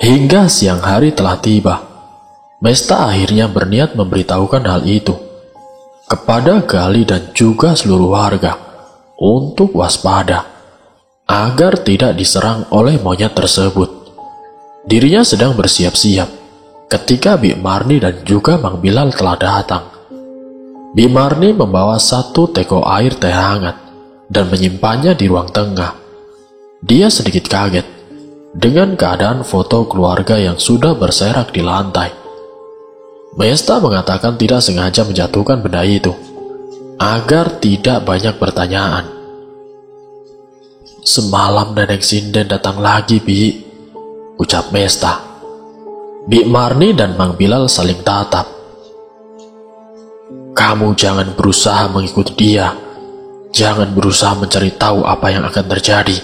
Hingga siang hari telah tiba. Mesta akhirnya berniat memberitahukan hal itu kepada Gali dan juga seluruh warga untuk waspada agar tidak diserang oleh monyet tersebut. Dirinya sedang bersiap-siap ketika Bik Marni dan juga Mang Bilal telah datang. Bik Marni membawa satu teko air teh hangat dan menyimpannya di ruang tengah. Dia sedikit kaget dengan keadaan foto keluarga yang sudah berserak di lantai. Mesta mengatakan tidak sengaja menjatuhkan benda itu agar tidak banyak pertanyaan. "Semalam Nenek Sinden datang lagi, Bi," ucap Mesta. Bik Marni dan Mang Bilal saling tatap. "Kamu jangan berusaha mengikuti dia. Jangan berusaha mencari tahu apa yang akan terjadi.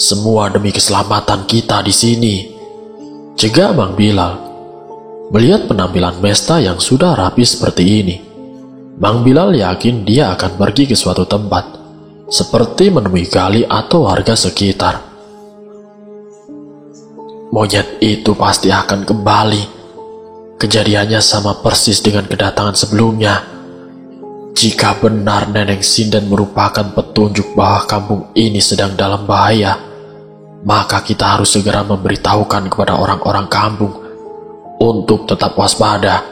Semua demi keselamatan kita di sini," cegah Mang Bilal. Melihat penampilan Mesta yang sudah rapi seperti ini, Mang Bilal yakin dia akan pergi ke suatu tempat, seperti menemui Gali atau warga sekitar. "Monyet itu pasti akan kembali. Kejadiannya sama persis dengan kedatangan sebelumnya. Jika benar Nenek Sinden merupakan petunjuk bahwa kampung ini sedang dalam bahaya, maka kita harus segera memberitahukan kepada orang-orang kampung untuk tetap waspada.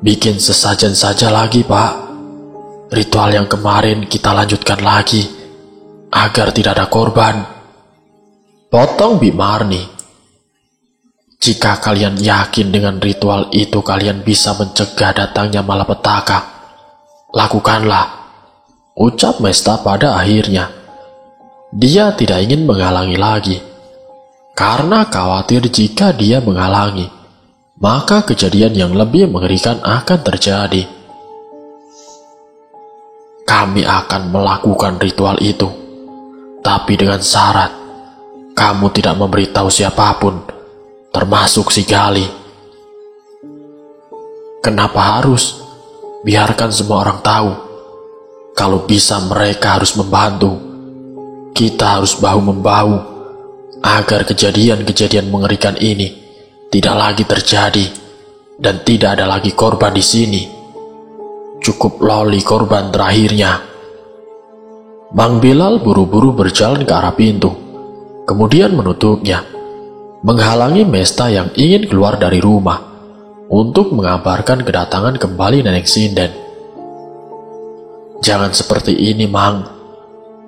Bikin sesajen saja lagi, Pak. Ritual yang kemarin kita lanjutkan lagi, agar tidak ada korban," potong Bik Marni. "Jika kalian yakin dengan ritual itu kalian bisa mencegah datangnya malapetaka, lakukanlah," ucap Mesta pada akhirnya. Dia tidak ingin menghalangi lagi, karena khawatir jika dia menghalangi, maka kejadian yang lebih mengerikan akan terjadi. "Kami akan melakukan ritual itu, tapi dengan syarat kamu tidak memberitahu siapapun, termasuk si Gali." "Kenapa harus? Biarkan semua orang tahu. Kalau bisa mereka harus membantu. Kita harus bahu-membahu agar kejadian-kejadian mengerikan ini tidak lagi terjadi dan tidak ada lagi korban di sini. Cukup Loli korban terakhirnya." Mang Bilal buru-buru berjalan ke arah pintu, kemudian menutupnya, menghalangi Mesta yang ingin keluar dari rumah untuk mengabarkan kedatangan kembali Nenek Sinden. "Jangan seperti ini, Mang.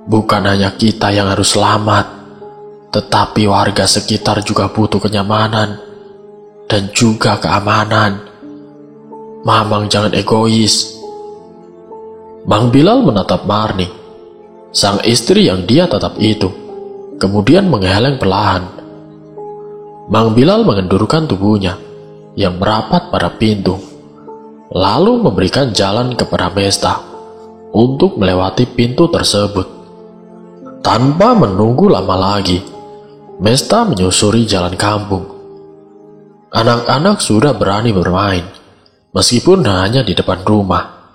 Bukan hanya kita yang harus selamat, tetapi warga sekitar juga butuh kenyamanan dan juga keamanan. Mamang jangan egois." Mang Bilal menatap Marni, sang istri yang dia tatap itu, kemudian menggeleng perlahan. Mang Bilal mengendurkan tubuhnya yang merapat pada pintu, lalu memberikan jalan kepada Mesta untuk melewati pintu tersebut. Tanpa menunggu lama lagi, Mesta menyusuri jalan kampung. Anak-anak sudah berani bermain, meskipun hanya di depan rumah,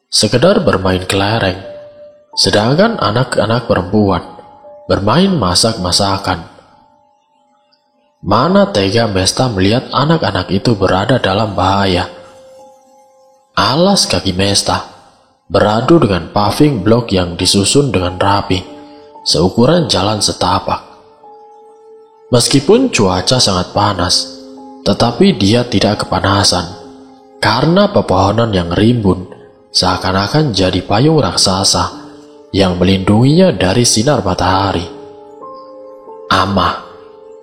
sekedar bermain kelereng, sedangkan anak-anak perempuan bermain masak-masakan. Mana tega Mesta melihat anak-anak itu berada dalam bahaya. Alas kaki Mesta beradu dengan paving blok yang disusun dengan rapi, seukuran jalan setapak. Meskipun cuaca sangat panas, tetapi dia tidak kepanasan karena pepohonan yang rimbun seakan-akan jadi payung raksasa yang melindunginya dari sinar matahari. Amah,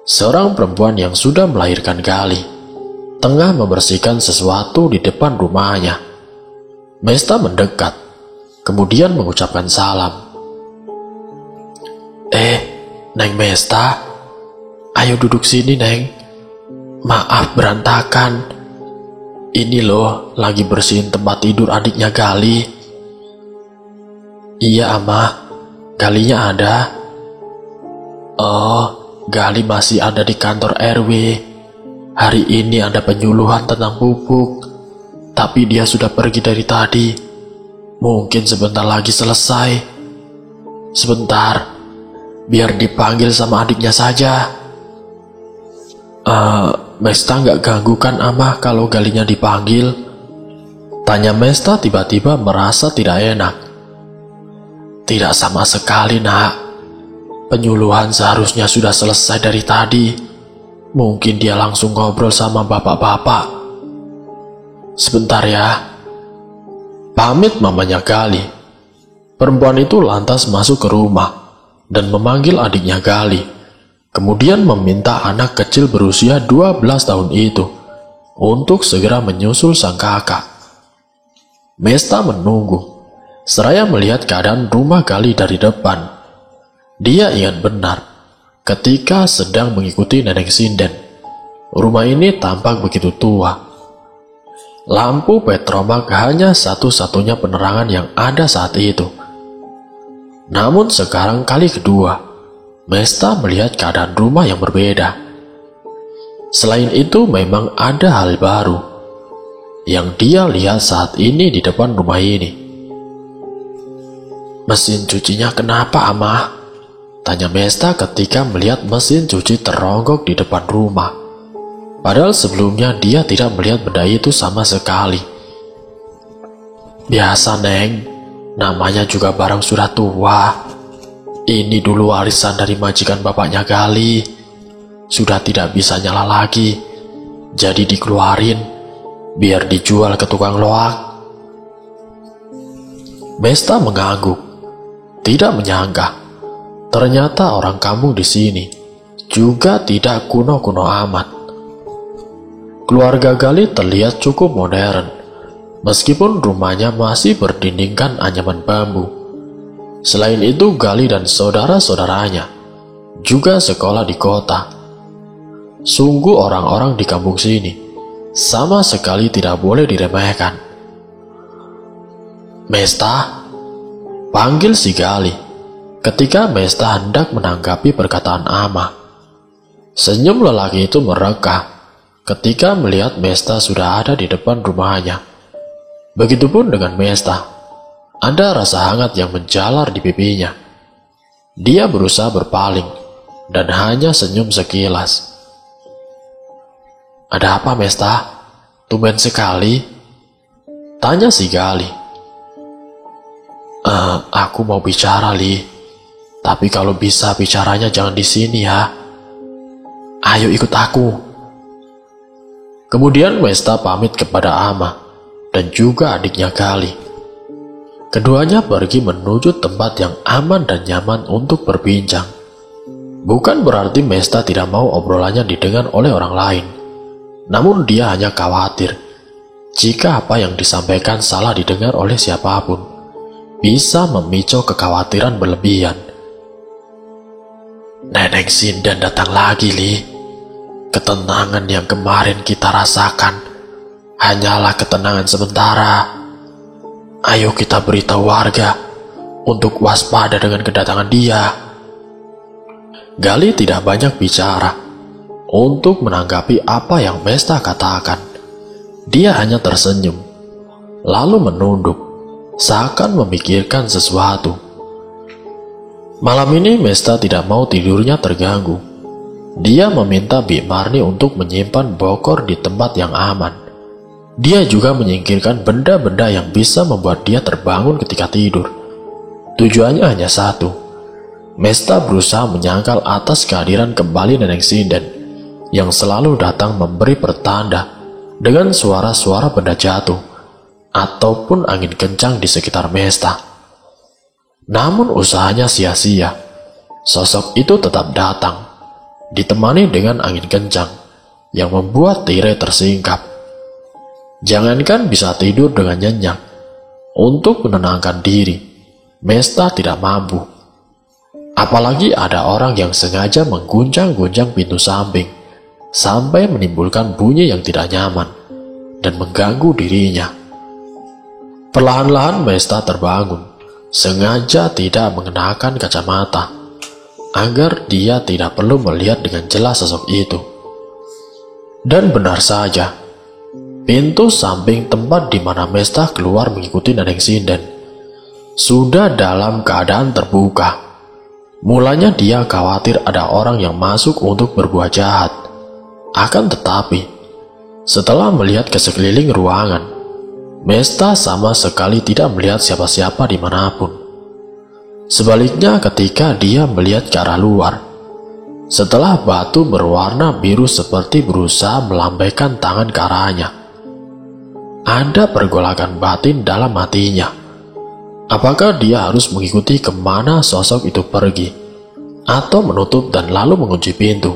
seorang perempuan yang sudah melahirkan Gali, tengah membersihkan sesuatu di depan rumahnya. Mesta mendekat, kemudian mengucapkan salam. Neng Mesta, ayo duduk sini, Neng. Maaf berantakan. Ini loh, lagi bersihin tempat tidur adiknya Gali." "Iya, Amah. Galinya ada." "Oh, Gali masih ada di kantor RW. Hari ini ada penyuluhan tentang pupuk, tapi dia sudah pergi dari tadi. Mungkin sebentar lagi selesai. Sebentar, biar dipanggil sama adiknya saja," Mesta nggak ganggu kan Amah kalau Galinya dipanggil? Tanya Mesta tiba-tiba merasa tidak enak. Tidak sama sekali nak. Penyuluhan seharusnya sudah selesai dari tadi. Mungkin dia langsung ngobrol sama bapak-bapak. Sebentar ya. Pamit mamanya Gali. Perempuan itu lantas masuk ke rumah dan memanggil adiknya Gali. Kemudian meminta anak kecil berusia 12 tahun itu untuk segera menyusul sang kakak. Mesta menunggu, seraya melihat keadaan rumah Gali dari depan. Dia ingat benar ketika sedang mengikuti Nenek Sinden. Rumah ini tampak begitu tua. Lampu petromak hanya satu-satunya penerangan yang ada saat itu. Namun sekarang kali kedua, Mesta melihat keadaan rumah yang berbeda. Selain itu memang ada hal baru yang dia lihat saat ini di depan rumah ini. Mesin cucinya kenapa Amah? Tanya Mesta ketika melihat mesin cuci teronggok di depan rumah. Padahal sebelumnya dia tidak melihat benda itu sama sekali. Biasa Neng, namanya juga barang sudah tua. Ini dulu warisan dari majikan bapaknya Gali. Sudah tidak bisa nyala lagi. Jadi dikeluarin, biar dijual ke tukang loak. Mesta mengangguk. Tidak menyangka, ternyata orang kampung di sini juga tidak kuno-kuno amat. Keluarga Gali terlihat cukup modern, meskipun rumahnya masih berdindingkan anyaman bambu. Selain itu, Gali dan saudara-saudaranya juga sekolah di kota. Sungguh orang-orang di kampung sini sama sekali tidak boleh diremehkan. Mesta, panggil si Gali ketika Mesta hendak menanggapi perkataan Amah. Senyum lelaki itu mereka ketika melihat Mesta sudah ada di depan rumahnya. Begitupun dengan Mesta. Ada rasa hangat yang menjalar di pipinya. Dia berusaha berpaling dan hanya senyum sekilas. Ada apa Mesta? Tumben sekali? Tanya si Gali. Aku mau bicara Li. Tapi kalau bisa bicaranya jangan di sini ya. Ayo ikut aku. Kemudian Mesta pamit kepada Amah dan juga adiknya Gali. Keduanya pergi menuju tempat yang aman dan nyaman untuk berbincang. Bukan berarti Mesta tidak mau obrolannya didengar oleh orang lain. Namun dia hanya khawatir jika apa yang disampaikan salah didengar oleh siapapun, bisa memicu kekhawatiran berlebihan. Nenek Sinden datang lagi, Li. Ketenangan yang kemarin kita rasakan hanyalah ketenangan sementara. Ayo kita beritahu warga untuk waspada dengan kedatangan dia. Gali tidak banyak bicara untuk menanggapi apa yang Mesta katakan. Dia hanya tersenyum, lalu menunduk, seakan memikirkan sesuatu. Malam ini Mesta tidak mau tidurnya terganggu. Dia meminta Bik Marni untuk menyimpan Bokor di tempat yang aman. Dia juga menyingkirkan benda-benda yang bisa membuat dia terbangun ketika tidur. Tujuannya hanya satu. Mesta berusaha menyangkal atas kehadiran kembali Nenek Sinden yang selalu datang memberi pertanda dengan suara-suara benda jatuh ataupun angin kencang di sekitar Mesta. Namun usahanya sia-sia. Sosok itu tetap datang, ditemani dengan angin kencang yang membuat tirai tersingkap. Jangankan bisa tidur dengan nyenyak, untuk menenangkan diri, Mesta tidak mampu. Apalagi ada orang yang sengaja mengguncang-guncang pintu samping, sampai menimbulkan bunyi yang tidak nyaman, dan mengganggu dirinya. Perlahan-lahan Mesta terbangun, sengaja tidak mengenakan kacamata, agar dia tidak perlu melihat dengan jelas sosok itu. Dan benar saja, pintu samping tempat di mana Mesta keluar mengikuti Nenek Sinden sudah dalam keadaan terbuka. Mulanya dia khawatir ada orang yang masuk untuk berbuat jahat Akan tetapi, setelah melihat ke sekeliling ruangan, Mesta sama sekali tidak melihat siapa-siapa dimanapun. Sebaliknya ketika dia melihat ke arah luar, setelah batu berwarna biru seperti berusaha melambaikan tangan ke arahnya, ada pergolakan batin dalam hatinya. Apakah dia harus mengikuti kemana sosok itu pergi, atau menutup dan lalu mengunci pintu,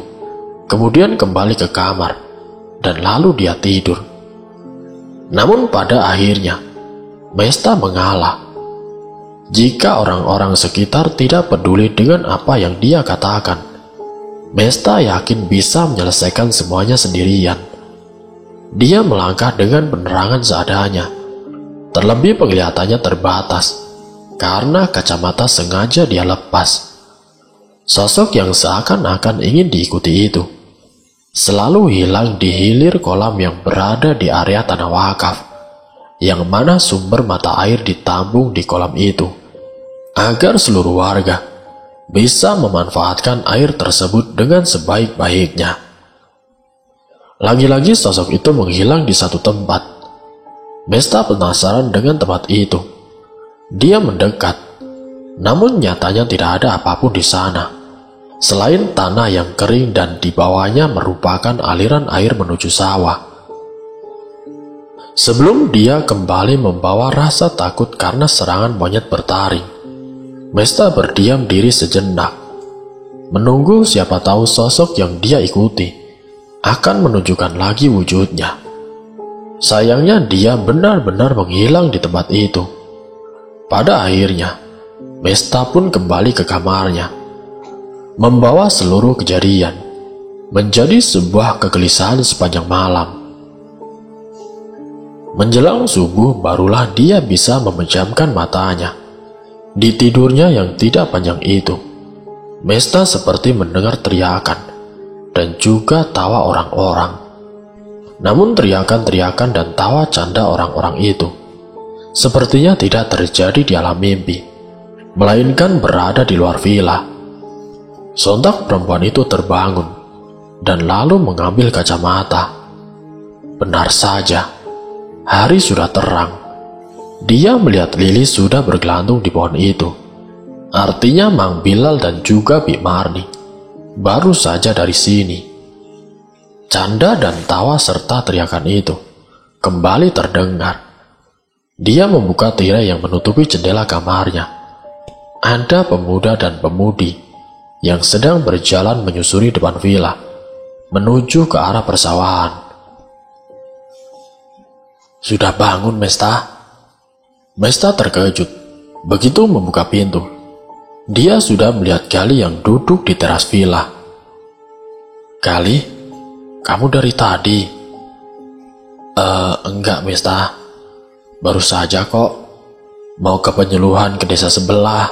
kemudian kembali ke kamar, dan lalu dia tidur. Namun pada akhirnya, Mesta mengalah. Jika orang-orang sekitar tidak peduli dengan apa yang dia katakan, Mesta yakin bisa menyelesaikan semuanya sendirian. Dia melangkah dengan penerangan seadanya. Terlebih penglihatannya terbatas, karena kacamata sengaja dia lepas. Sosok yang seakan-akan ingin diikuti itu selalu hilang di hilir kolam yang berada di area tanah wakaf, yang mana sumber mata air ditambung di kolam itu, agar seluruh warga bisa memanfaatkan air tersebut dengan sebaik-baiknya. Lagi-lagi sosok itu menghilang di satu tempat. Mesta penasaran dengan tempat itu. Dia mendekat, namun nyatanya tidak ada apapun di sana, selain tanah yang kering dan di bawahnya merupakan aliran air menuju sawah. Sebelum dia kembali membawa rasa takut karena serangan monyet bertaring, Mesta berdiam diri sejenak, menunggu siapa tahu sosok yang dia ikuti akan menunjukkan lagi wujudnya. Sayangnya dia benar-benar menghilang di tempat itu. Pada akhirnya, Mesta pun kembali ke kamarnya, membawa seluruh kejadian menjadi sebuah kegelisahan sepanjang malam. Menjelang subuh barulah dia bisa memejamkan matanya. Di tidurnya yang tidak panjang itu, Mesta seperti mendengar teriakan dan juga tawa orang-orang. Namun teriakan-teriakan dan tawa canda orang-orang itu sepertinya tidak terjadi di alam mimpi, melainkan berada di luar villa. Sontak perempuan itu terbangun dan lalu mengambil kacamata. Benar saja, hari sudah terang. Dia melihat Lili sudah bergelantung di pohon itu. Artinya Mang Bilal dan juga Bi Marni baru saja dari sini. Canda dan tawa serta teriakan itu kembali terdengar. Dia membuka tirai yang menutupi jendela kamarnya. Ada pemuda dan pemudi yang sedang berjalan menyusuri depan villa, menuju ke arah persawahan. "Sudah bangun, Mesta?" Mesta terkejut begitu membuka pintu. Dia sudah melihat Gali yang duduk di teras villa. "Gali? Kamu dari tadi?" Enggak, Mesta. Baru saja kok. Mau ke penyuluhan ke desa sebelah.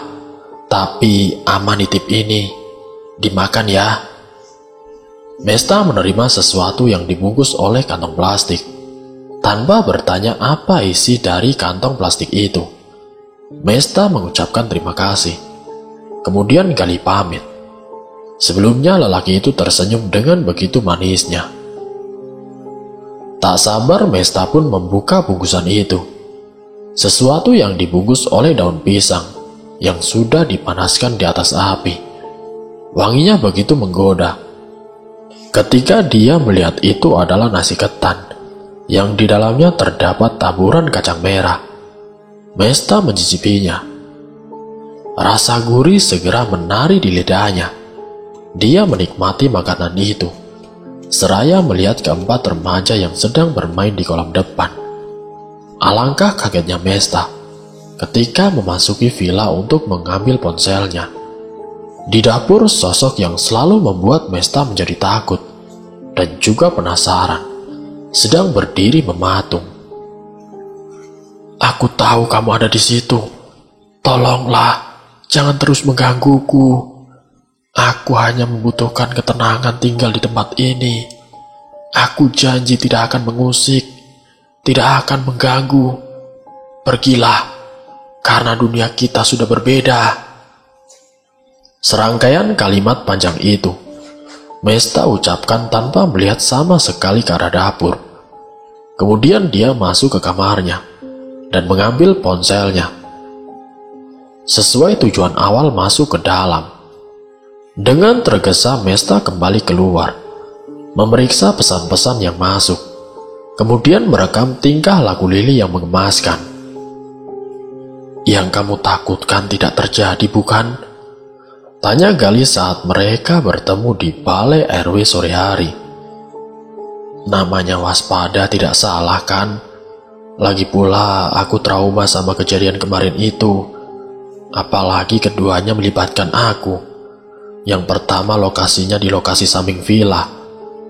Tapi aman nitip ini. Dimakan ya." Mesta menerima sesuatu yang dibungkus oleh kantong plastik, tanpa bertanya apa isi dari kantong plastik itu. Mesta mengucapkan terima kasih. Kemudian Gali pamit. Sebelumnya lelaki itu tersenyum dengan begitu manisnya. Tak sabar Mesta pun membuka bungkusan itu. Sesuatu yang dibungkus oleh daun pisang yang sudah dipanaskan di atas api. Wanginya begitu menggoda. Ketika dia melihat itu adalah nasi ketan yang di dalamnya terdapat taburan kacang merah, Mesta mencicipinya. Rasa gurih segera menari di lidahnya. Dia menikmati makanan itu, seraya melihat keempat remaja yang sedang bermain di kolam depan. Alangkah kagetnya Mesta ketika memasuki villa untuk mengambil ponselnya. Di dapur, sosok yang selalu membuat Mesta menjadi takut dan juga penasaran sedang berdiri mematung. "Aku tahu kamu ada di situ. Tolonglah, jangan terus menggangguku. Aku hanya membutuhkan ketenangan tinggal di tempat ini. Aku janji tidak akan mengusik, tidak akan mengganggu. Pergilah, karena dunia kita sudah berbeda." Serangkaian kalimat panjang itu Mesta ucapkan tanpa melihat sama sekali ke arah dapur. Kemudian dia masuk ke kamarnya dan mengambil ponselnya. Sesuai tujuan awal masuk ke dalam. Dengan tergesa Mesta kembali keluar, memeriksa pesan-pesan yang masuk, kemudian merekam tingkah laku Lily yang mengemaskan. "Yang kamu takutkan tidak terjadi, bukan?" tanya Gali saat mereka bertemu di balai RW sore hari. "Namanya waspada tidak salah kan? Lagi pula aku trauma sama kejadian kemarin itu. Apalagi keduanya melibatkan aku. Yang pertama lokasinya di lokasi samping villa,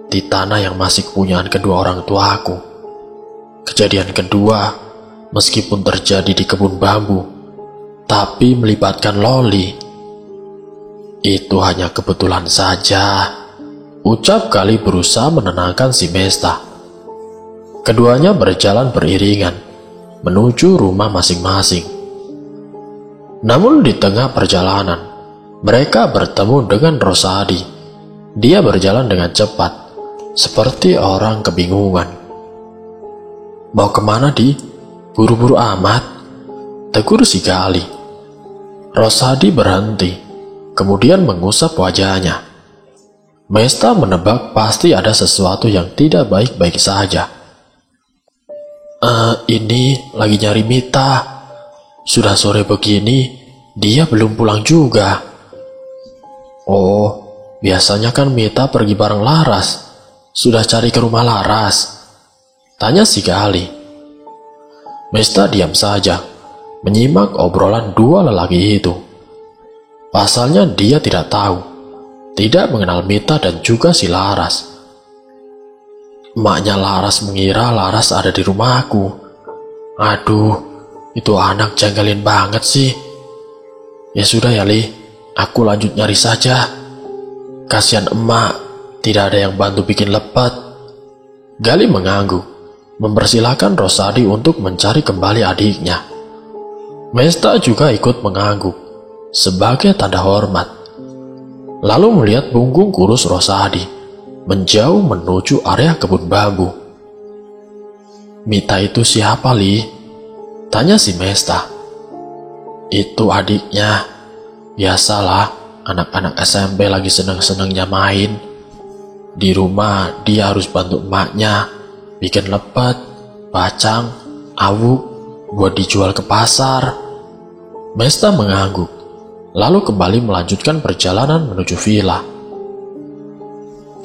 di tanah yang masih kepunyaan kedua orang tuaku. Kejadian kedua, meskipun terjadi di kebun bambu, tapi melibatkan Loli. Itu hanya kebetulan saja," ucap Gali berusaha menenangkan si Mesta. Keduanya berjalan beriringan menuju rumah masing-masing. Namun di tengah perjalanan, mereka bertemu dengan Rosadi. Dia berjalan dengan cepat, seperti orang kebingungan. "Mau kemana, Di? Buru-buru amat," tegur si Gali. Rosadi berhenti, kemudian mengusap wajahnya. Mesta menebak pasti ada sesuatu yang tidak baik-baik saja. Ini lagi nyari Mita. Sudah sore begini, dia belum pulang juga." "Oh, biasanya kan Mita pergi bareng Laras. Sudah cari ke rumah Laras?" tanya si Gali. Mesta diam saja, menyimak obrolan dua lelaki itu. Pasalnya dia tidak tahu, tidak mengenal Mita dan juga si Laras. "Emaknya Laras mengira Laras ada di rumahku. Aduh, itu anak janggalin banget sih. Ya sudah ya Li, aku lanjut nyari saja. Kasihan emak, tidak ada yang bantu bikin lepet." Gali mengangguk, mempersilahkan Rosadi untuk mencari kembali adiknya. Mesta juga ikut mengangguk sebagai tanda hormat, lalu melihat punggung kurus Rosadi menjauh menuju area kebun bambu. "Mita itu siapa, Li?" tanya si Mesta. "Itu adiknya. Biasalah, anak-anak SMP lagi seneng-senengnya main. Di rumah dia harus bantu emaknya bikin lepet, bacang, awuk buat dijual ke pasar." Mesta mengangguk, lalu kembali melanjutkan perjalanan menuju villa.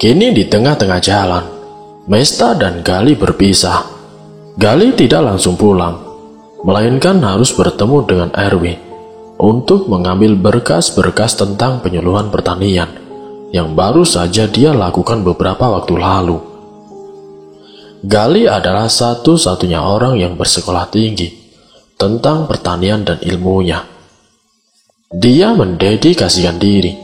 Kini di tengah-tengah jalan, Mesta dan Gali berpisah. Gali tidak langsung pulang, melainkan harus bertemu dengan RW untuk mengambil berkas-berkas tentang penyuluhan pertanian yang baru saja dia lakukan beberapa waktu lalu. Gali adalah satu-satunya orang yang bersekolah tinggi tentang pertanian dan ilmunya. Dia mendedikasikan diri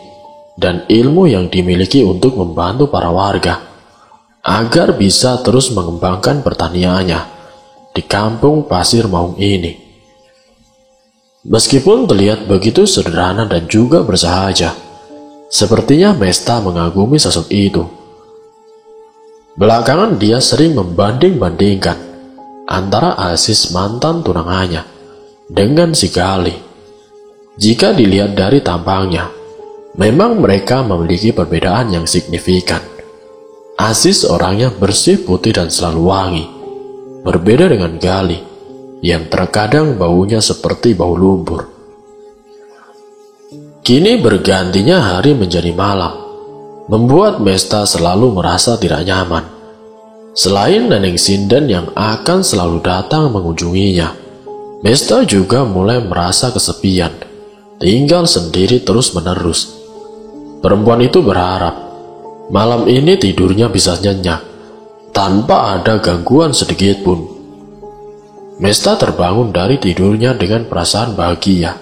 dan ilmu yang dimiliki untuk membantu para warga agar bisa terus mengembangkan pertaniannya di kampung Pasir Maung ini. Meskipun terlihat begitu sederhana dan juga bersahaja, sepertinya Mesta mengagumi sosok itu. Belakangan dia sering membanding-bandingkan antara Aziz mantan tunangannya dengan si Gali. Jika dilihat dari tampangnya, memang mereka memiliki perbedaan yang signifikan. Aziz orangnya bersih, putih, dan selalu wangi. Berbeda dengan Gali, yang terkadang baunya seperti bau lumpur. Kini bergantinya hari menjadi malam, membuat Mesta selalu merasa tidak nyaman. Selain Neneng Sinden yang akan selalu datang mengunjunginya, Mesta juga mulai merasa kesepian, tinggal sendiri terus-menerus. Perempuan itu berharap malam ini tidurnya bisa nyenyak tanpa ada gangguan sedikit pun. Mesta terbangun dari tidurnya dengan perasaan bahagia.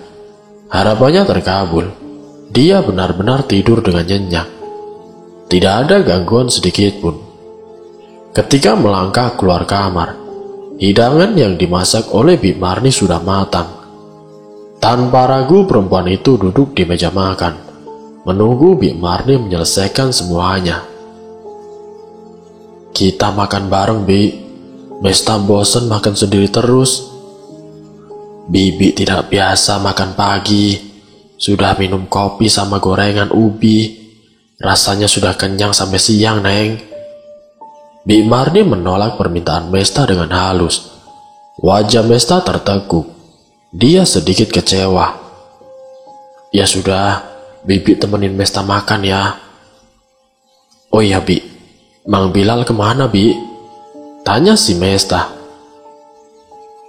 Harapannya terkabul. Dia benar-benar tidur dengan nyenyak. Tidak ada gangguan sedikit pun. Ketika melangkah keluar kamar, hidangan yang dimasak oleh Bi Marni sudah matang. Tanpa ragu perempuan itu duduk di meja makan, menunggu Bik Marni menyelesaikan semuanya. Kita makan bareng, Bi. Mesta bosen makan sendiri terus. Bibi tidak biasa makan pagi. Sudah minum kopi sama gorengan ubi. Rasanya sudah kenyang sampai siang, Neng. Bik Marni menolak permintaan Mesta dengan halus. Wajah Mesta tertekuk. Dia sedikit kecewa. Ya sudah, Bibi temenin Mesta makan ya. Oh iya, Bi. Mang Bilal kemana, Bi? Tanya si Mesta.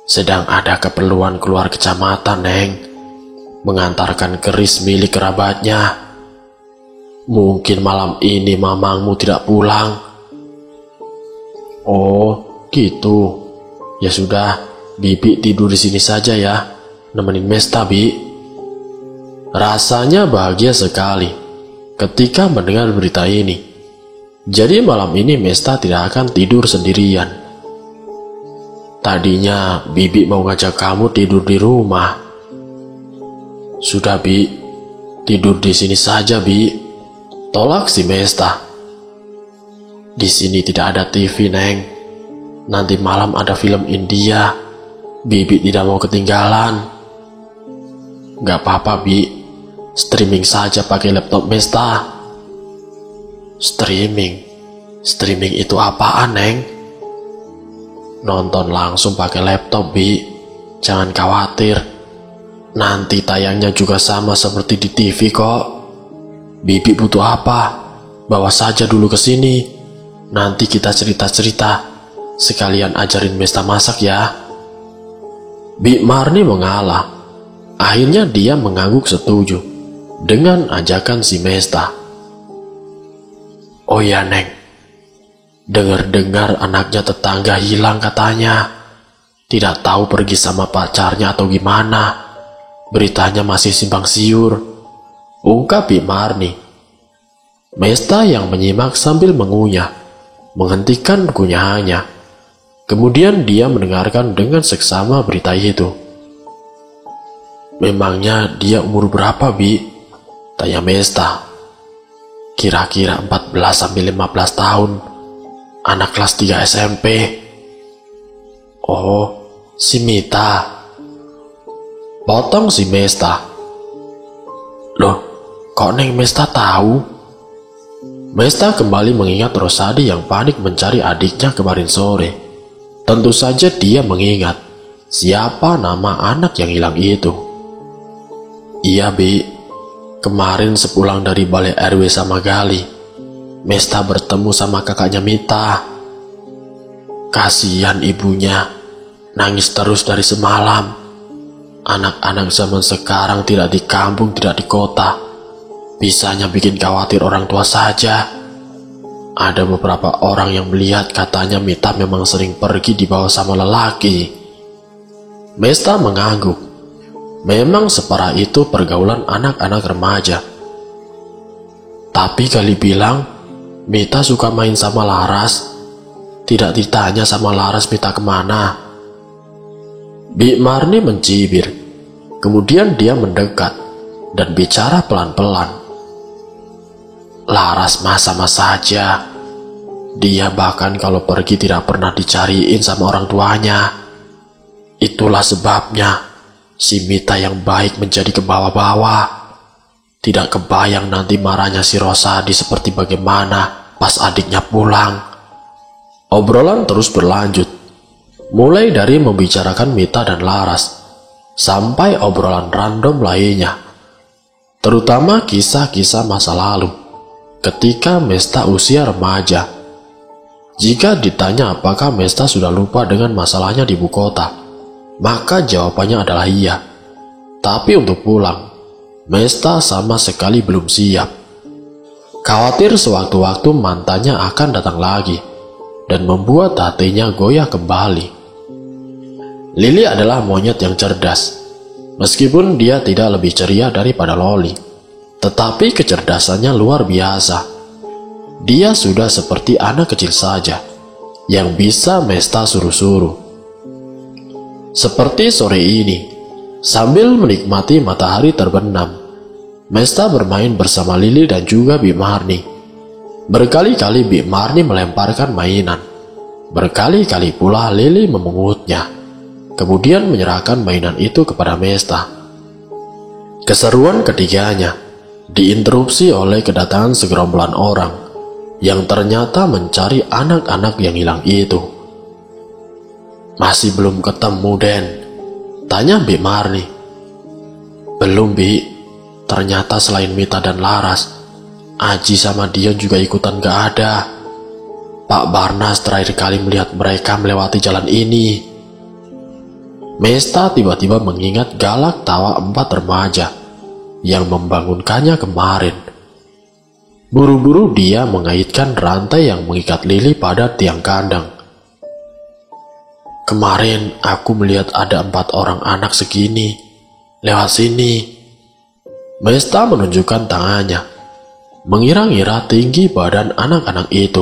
Sedang ada keperluan keluar kecamatan, Neng. Mengantarkan keris milik kerabatnya. Mungkin malam ini mamangmu tidak pulang. Oh, gitu. Ya sudah, Bibi tidur di sini saja ya. Nemenin Mesta, Bi. Rasanya bahagia sekali ketika mendengar berita ini. Jadi malam ini Mesta tidak akan tidur sendirian. Tadinya Bibi mau ngajak kamu tidur di rumah. Sudah, Bi. Tidur di sini saja, Bi. Tolak si Mesta. Di sini tidak ada TV, Neng. Nanti malam ada film India. Bibi tidak mau ketinggalan. Gak apa-apa, Bi. Streaming saja pakai laptop Mesta. Streaming? Streaming itu apaan, Neng? Nonton langsung pakai laptop, Bi. Jangan khawatir. Nanti tayangnya juga sama seperti di TV kok. Bibi butuh apa? Bawa saja dulu ke sini. Nanti kita cerita-cerita. Sekalian ajarin Mesta masak ya. Bik Marni mengalah. Akhirnya dia mengangguk setuju dengan ajakan si Mesta. Oh ya, Neng. Dengar-dengar anaknya tetangga hilang katanya. Tidak tahu pergi sama pacarnya atau gimana. Beritanya masih simpang siur. Ungkap Bik Marni. Mesta yang menyimak sambil mengunyah, menghentikan kunyahannya. Kemudian dia mendengarkan dengan seksama berita itu. Memangnya dia umur berapa, Bi? Tanya Mesta. Kira-kira 14-15 tahun. Anak kelas 3 SMP. Oh, si Mita. Potong si Mesta. Loh, kok Neng Mesta tahu? Mesta kembali mengingat Rosadi yang panik mencari adiknya kemarin sore. Tentu saja dia mengingat siapa nama anak yang hilang itu. Iya, Bi. Kemarin sepulang dari balai RW sama Gali, Mesta bertemu sama kakaknya Mita. Kasihan ibunya, nangis terus dari semalam. Anak-anak zaman sekarang tidak di kampung, tidak di kota. Bisanya bikin khawatir orang tua saja. Ada beberapa orang yang melihat katanya Mita memang sering pergi dibawa sama lelaki. Mesta mengangguk. Memang separah itu pergaulan anak-anak remaja. Tapi Gali bilang Mita suka main sama Laras. Tidak ditanya sama Laras Mita kemana. Bik Marni mencibir. Kemudian dia mendekat dan bicara pelan-pelan. Laras mah sama saja. Dia bahkan kalau pergi tidak pernah dicariin sama orang tuanya. Itulah sebabnya si Mita yang baik menjadi kebawa-bawa. Tidak kebayang nanti marahnya si Rosadi seperti bagaimana pas adiknya pulang. Obrolan terus berlanjut. Mulai dari membicarakan Mita dan Laras, sampai obrolan random lainnya. Terutama kisah-kisah masa lalu, ketika Mesta usia remaja. Jika ditanya apakah Mesta sudah lupa dengan masalahnya di ibu kota, maka jawabannya adalah iya. Tapi untuk pulang, Mesta sama sekali belum siap. Khawatir sewaktu-waktu mantannya akan datang lagi dan membuat hatinya goyah kembali. Lili adalah monyet yang cerdas. Meskipun dia tidak lebih ceria daripada Loli, tetapi kecerdasannya luar biasa. Dia sudah seperti anak kecil saja, yang bisa Mesta suruh-suruh. Seperti sore ini, sambil menikmati matahari terbenam, Mesta bermain bersama Lili dan juga Bik Marni. Berkali-kali Bik Marni melemparkan mainan. Berkali-kali pula Lili memengutnya, kemudian menyerahkan mainan itu kepada Mesta. Keseruan ketiganya diinterupsi oleh kedatangan segerombolan orang yang ternyata mencari anak-anak yang hilang itu. "Masih belum ketemu, Den?" tanya Bik Marni. "Belum, Bik. Ternyata selain Mita dan Laras, Aji sama Dion juga ikutan gak ada. Pak Barnas terakhir kali melihat mereka melewati jalan ini." Mesta tiba-tiba mengingat galak tawa 4 remaja yang membangunkannya kemarin. Buru-buru dia mengaitkan rantai yang mengikat Lili pada tiang kandang. "Kemarin aku melihat ada 4 orang anak segini lewat sini." Mesta menunjukkan tangannya, mengira-ngira tinggi badan anak-anak itu.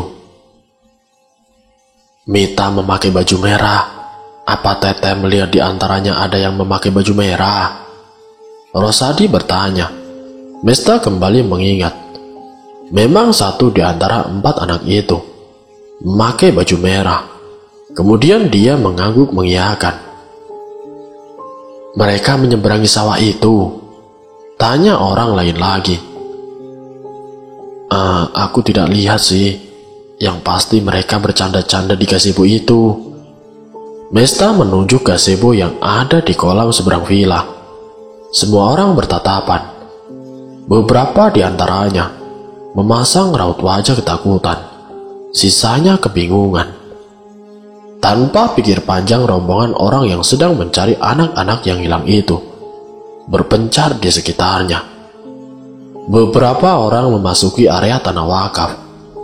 "Mita memakai baju merah. Apa Teteh melihat di antaranya ada yang memakai baju merah?" Rosadi bertanya. Mesta kembali mengingat. Memang satu di antara 4 anak itu memakai baju merah. Kemudian dia mengangguk mengiyakan. "Mereka menyeberangi sawah itu?" tanya orang lain lagi. Aku tidak lihat sih. Yang pasti mereka bercanda-canda di gazebo itu." Mesta menunjuk gazebo yang ada di kolam seberang villa. Semua orang bertatapan. Beberapa di antaranya memasang raut wajah ketakutan, sisanya kebingungan. Tanpa pikir panjang, rombongan orang yang sedang mencari anak-anak yang hilang itu berpencar di sekitarnya. Beberapa orang memasuki area tanah wakaf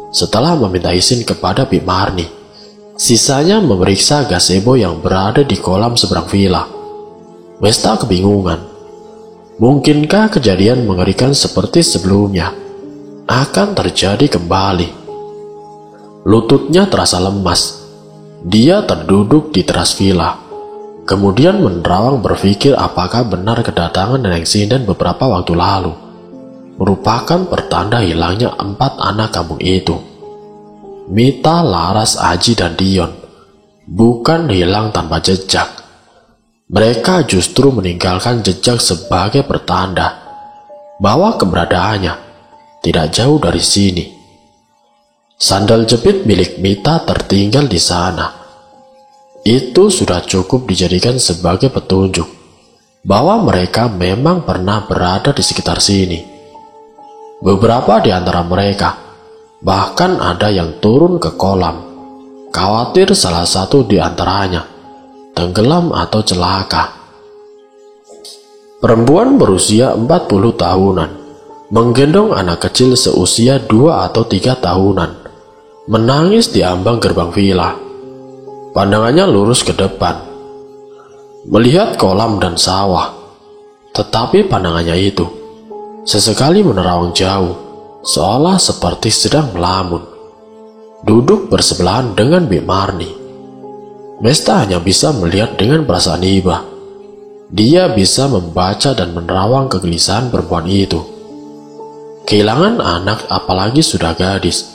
setelah meminta izin kepada Bik Marni. Sisanya memeriksa gazebo yang berada di kolam seberang villa. Mesta kebingungan. Mungkinkah kejadian mengerikan seperti sebelumnya akan terjadi kembali? Lututnya terasa lemas. Dia terduduk di teras villa. Kemudian menerawang berpikir apakah benar kedatangan Nenek Sinden beberapa waktu lalu merupakan pertanda hilangnya 4 anak kampung itu. Mita, Laras, Aji, dan Dion bukan hilang tanpa jejak. Mereka justru meninggalkan jejak sebagai pertanda bahwa keberadaannya tidak jauh dari sini. Sandal jepit milik Mita tertinggal di sana. Itu sudah cukup dijadikan sebagai petunjuk bahwa mereka memang pernah berada di sekitar sini. Beberapa di antara mereka bahkan ada yang turun ke kolam, khawatir salah satu di antaranya tenggelam atau celaka. Perempuan berusia 40 tahunan menggendong anak kecil seusia 2 atau 3 tahunan, menangis di ambang gerbang villa. Pandangannya lurus ke depan, melihat kolam dan sawah. Tetapi pandangannya itu sesekali menerawang jauh, seolah seperti sedang melamun. Duduk bersebelahan dengan Bik Marni, Mesta hanya bisa melihat dengan perasaan iba. Dia bisa membaca dan menerawang kegelisahan perempuan itu. Kehilangan anak, apalagi sudah gadis,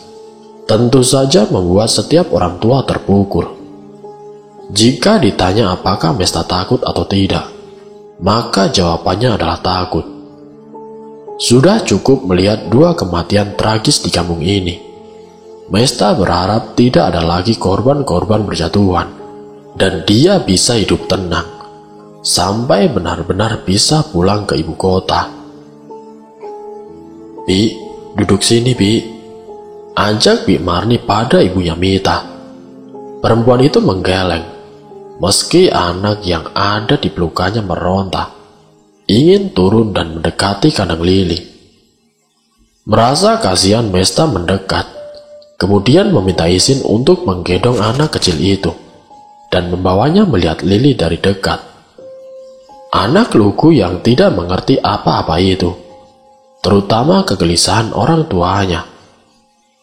tentu saja membuat setiap orang tua terpukul. Jika ditanya apakah Mesta takut atau tidak, maka jawabannya adalah takut. Sudah cukup melihat 2 kematian tragis di kampung ini. Mesta berharap tidak ada lagi korban-korban berjatuhan, dan dia bisa hidup tenang sampai benar-benar bisa pulang ke ibu kota. "Bi, duduk sini, Bi," ajak Bik Marni pada ibunya Mita. Perempuan itu menggeleng. Meski anak yang ada di pelukannya meronta, ingin turun dan mendekati kandang Lili. Merasa kasihan, Mesta mendekat, kemudian meminta izin untuk menggendong anak kecil itu dan membawanya melihat Lili dari dekat. Anak lugu yang tidak mengerti apa-apa itu, terutama kegelisahan orang tuanya.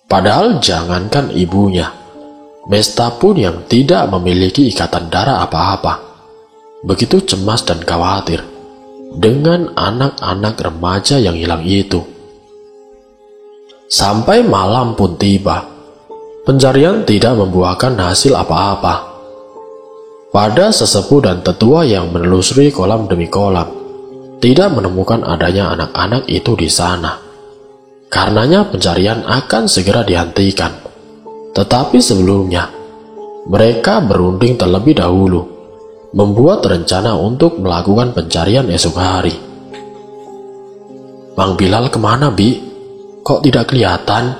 Padahal jangankan ibunya, Mesta pun yang tidak memiliki ikatan darah apa-apa, begitu cemas dan khawatir dengan anak-anak remaja yang hilang itu. Sampai malam pun tiba, pencarian tidak membuahkan hasil apa-apa. Pada sesepuh dan tetua yang menelusuri kolam demi kolam, tidak menemukan adanya anak-anak itu di sana. Karenanya pencarian akan segera dihentikan. Tetapi sebelumnya, mereka berunding terlebih dahulu, membuat rencana untuk melakukan pencarian esok hari. "Mang Bilal kemana, Bi? Kok tidak kelihatan?"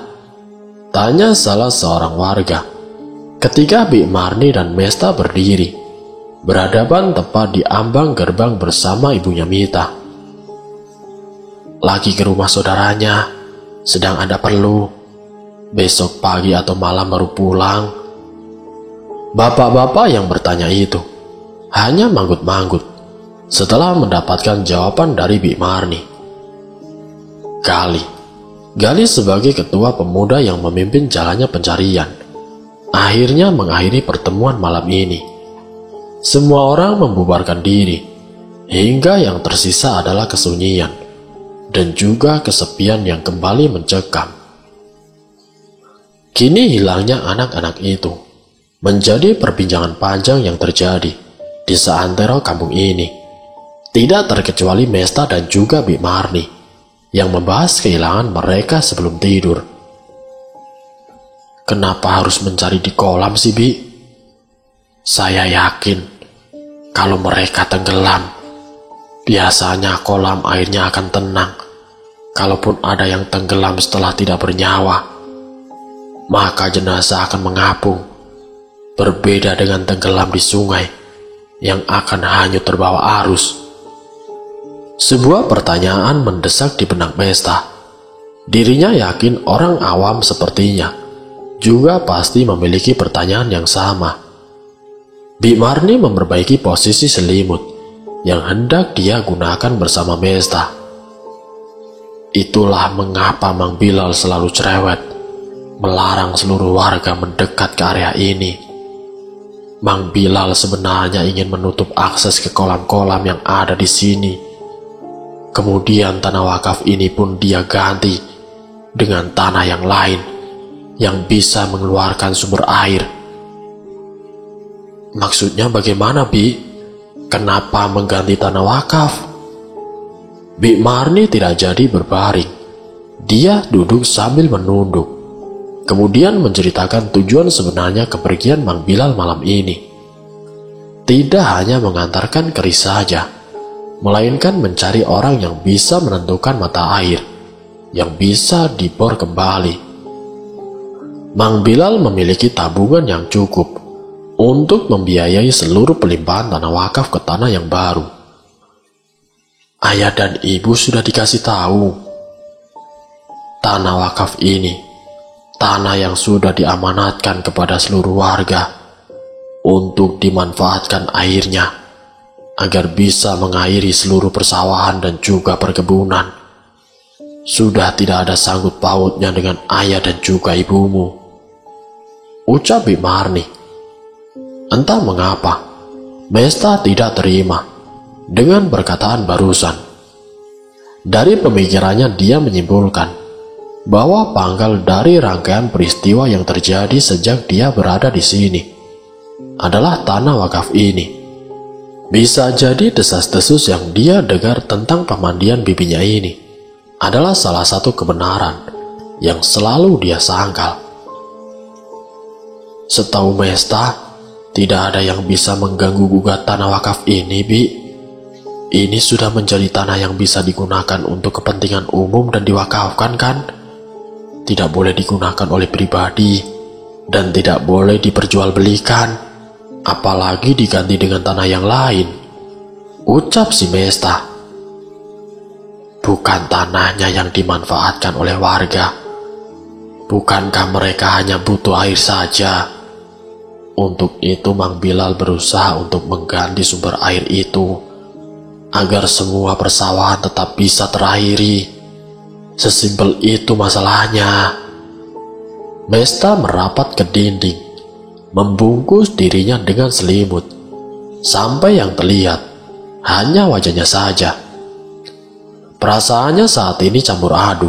tanya salah seorang warga. Ketika Bi Marni dan Mesta berdiri, berhadapan tepat di ambang gerbang bersama ibunya Mita. "Lagi ke rumah saudaranya, sedang ada perlu. Besok pagi atau malam baru pulang." Bapak-bapak yang bertanya itu hanya manggut-manggut setelah mendapatkan jawaban dari Bi Marni. Gali sebagai ketua pemuda yang memimpin jalannya pencarian, akhirnya mengakhiri pertemuan malam ini. Semua orang membubarkan diri, hingga yang tersisa adalah kesunyian dan juga kesepian yang kembali mencekam. Kini hilangnya anak-anak itu menjadi perbincangan panjang yang terjadi di seantero kampung ini. Tidak terkecuali Mesta dan juga Bi Marni yang membahas kehilangan mereka sebelum tidur. "Kenapa harus mencari di kolam sih, Bi? Saya yakin kalau mereka tenggelam, biasanya kolam airnya akan tenang. Kalaupun ada yang tenggelam setelah tidak bernyawa, maka jenazah akan mengapung. Berbeda dengan tenggelam di sungai yang akan hanyut terbawa arus." Sebuah pertanyaan mendesak di benak Mesta. Dirinya yakin orang awam sepertinya juga pasti memiliki pertanyaan yang sama. Bi Marni memperbaiki posisi selimut yang hendak dia gunakan bersama Mesta. "Itulah mengapa Mang Bilal selalu cerewet, melarang seluruh warga mendekat ke area ini. Mang Bilal sebenarnya ingin menutup akses ke kolam-kolam yang ada di sini. Kemudian tanah wakaf ini pun dia ganti dengan tanah yang lain yang bisa mengeluarkan sumber air." "Maksudnya bagaimana, Bi? Kenapa mengganti tanah wakaf?" Bi Marni tidak jadi berbaring. Dia duduk sambil menunduk, kemudian menceritakan tujuan sebenarnya kepergian Mang Bilal malam ini. Tidak hanya mengantarkan keris saja, melainkan mencari orang yang bisa menentukan mata air yang bisa dibor kembali. Mang Bilal memiliki tabungan yang cukup untuk membiayai seluruh pelimpahan tanah wakaf ke tanah yang baru. Ayah dan ibu sudah dikasih tahu. Tanah wakaf ini, tanah yang sudah diamanatkan kepada seluruh warga untuk dimanfaatkan airnya agar bisa mengairi seluruh persawahan dan juga perkebunan. Sudah tidak ada sangkut pautnya dengan ayah dan juga ibumu," ucap Bi Marni. Entah mengapa, Mesta tidak terima dengan perkataan barusan. Dari pemikirannya dia menyimpulkan bahwa pangkal dari rangkaian peristiwa yang terjadi sejak dia berada di sini adalah tanah wakaf ini. Bisa jadi desas-desus yang dia dengar tentang pemandian bibinya ini adalah salah satu kebenaran yang selalu dia sangkal. "Setahu Mesta, tidak ada yang bisa mengganggu gugat tanah wakaf ini, Bi. Ini sudah menjadi tanah yang bisa digunakan untuk kepentingan umum dan diwakafkan, kan? Tidak boleh digunakan oleh pribadi dan tidak boleh diperjualbelikan, apalagi diganti dengan tanah yang lain," ucap si Mesta. "Bukan tanahnya yang dimanfaatkan oleh warga. Bukankah mereka hanya butuh air saja? Untuk itu Mang Bilal berusaha untuk mengganti sumber air itu agar semua persawahan tetap bisa terairi. Sesimpel itu masalahnya." Mesta merapat ke dinding, membungkus dirinya dengan selimut, sampai yang terlihat hanya wajahnya saja Perasaannya saat ini campur aduk,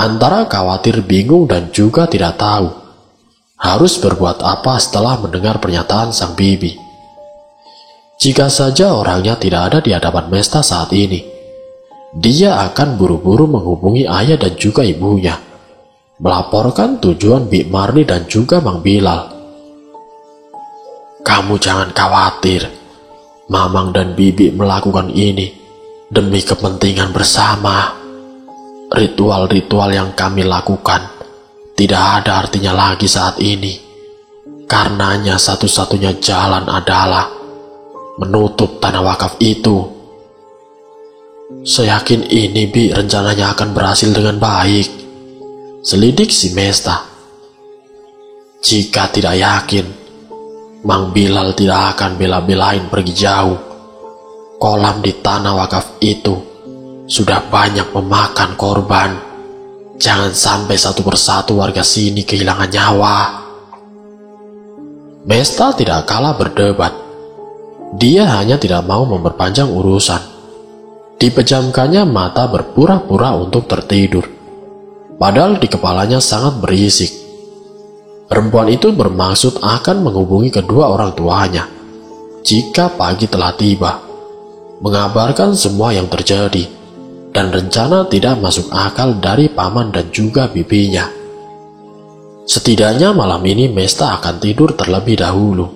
antara khawatir, bingung, dan juga tidak tahu harus berbuat apa setelah mendengar pernyataan sang bibi. Jika saja orangnya tidak ada di hadapan Mesta saat ini, dia akan buru-buru menghubungi ayah dan juga ibunya, melaporkan tujuan Bik Marni dan juga Mang Bilal. Kamu jangan khawatir, Mamang dan Bibi melakukan ini demi kepentingan bersama. Ritual-ritual yang kami lakukan tidak ada artinya lagi saat ini. Karenanya satu-satunya jalan adalah menutup tanah wakaf itu. Saya yakin ini Bi rencananya akan berhasil dengan baik, selidik si Mesta. Jika tidak yakin, Mang Bilal tidak akan bela-belain pergi jauh. Kolam di tanah wakaf itu sudah banyak memakan korban. Jangan sampai satu persatu warga sini kehilangan nyawa. Mesta tidak kalah berdebat. Dia hanya tidak mau memperpanjang urusan. Dipejamkannya mata berpura-pura untuk tertidur. Padahal di kepalanya sangat berisik. Perempuan itu bermaksud akan menghubungi kedua orang tuanya jika pagi telah tiba, mengabarkan semua yang terjadi, dan rencana tidak masuk akal dari paman dan juga bibinya. Setidaknya malam ini Mesta akan tidur terlebih dahulu.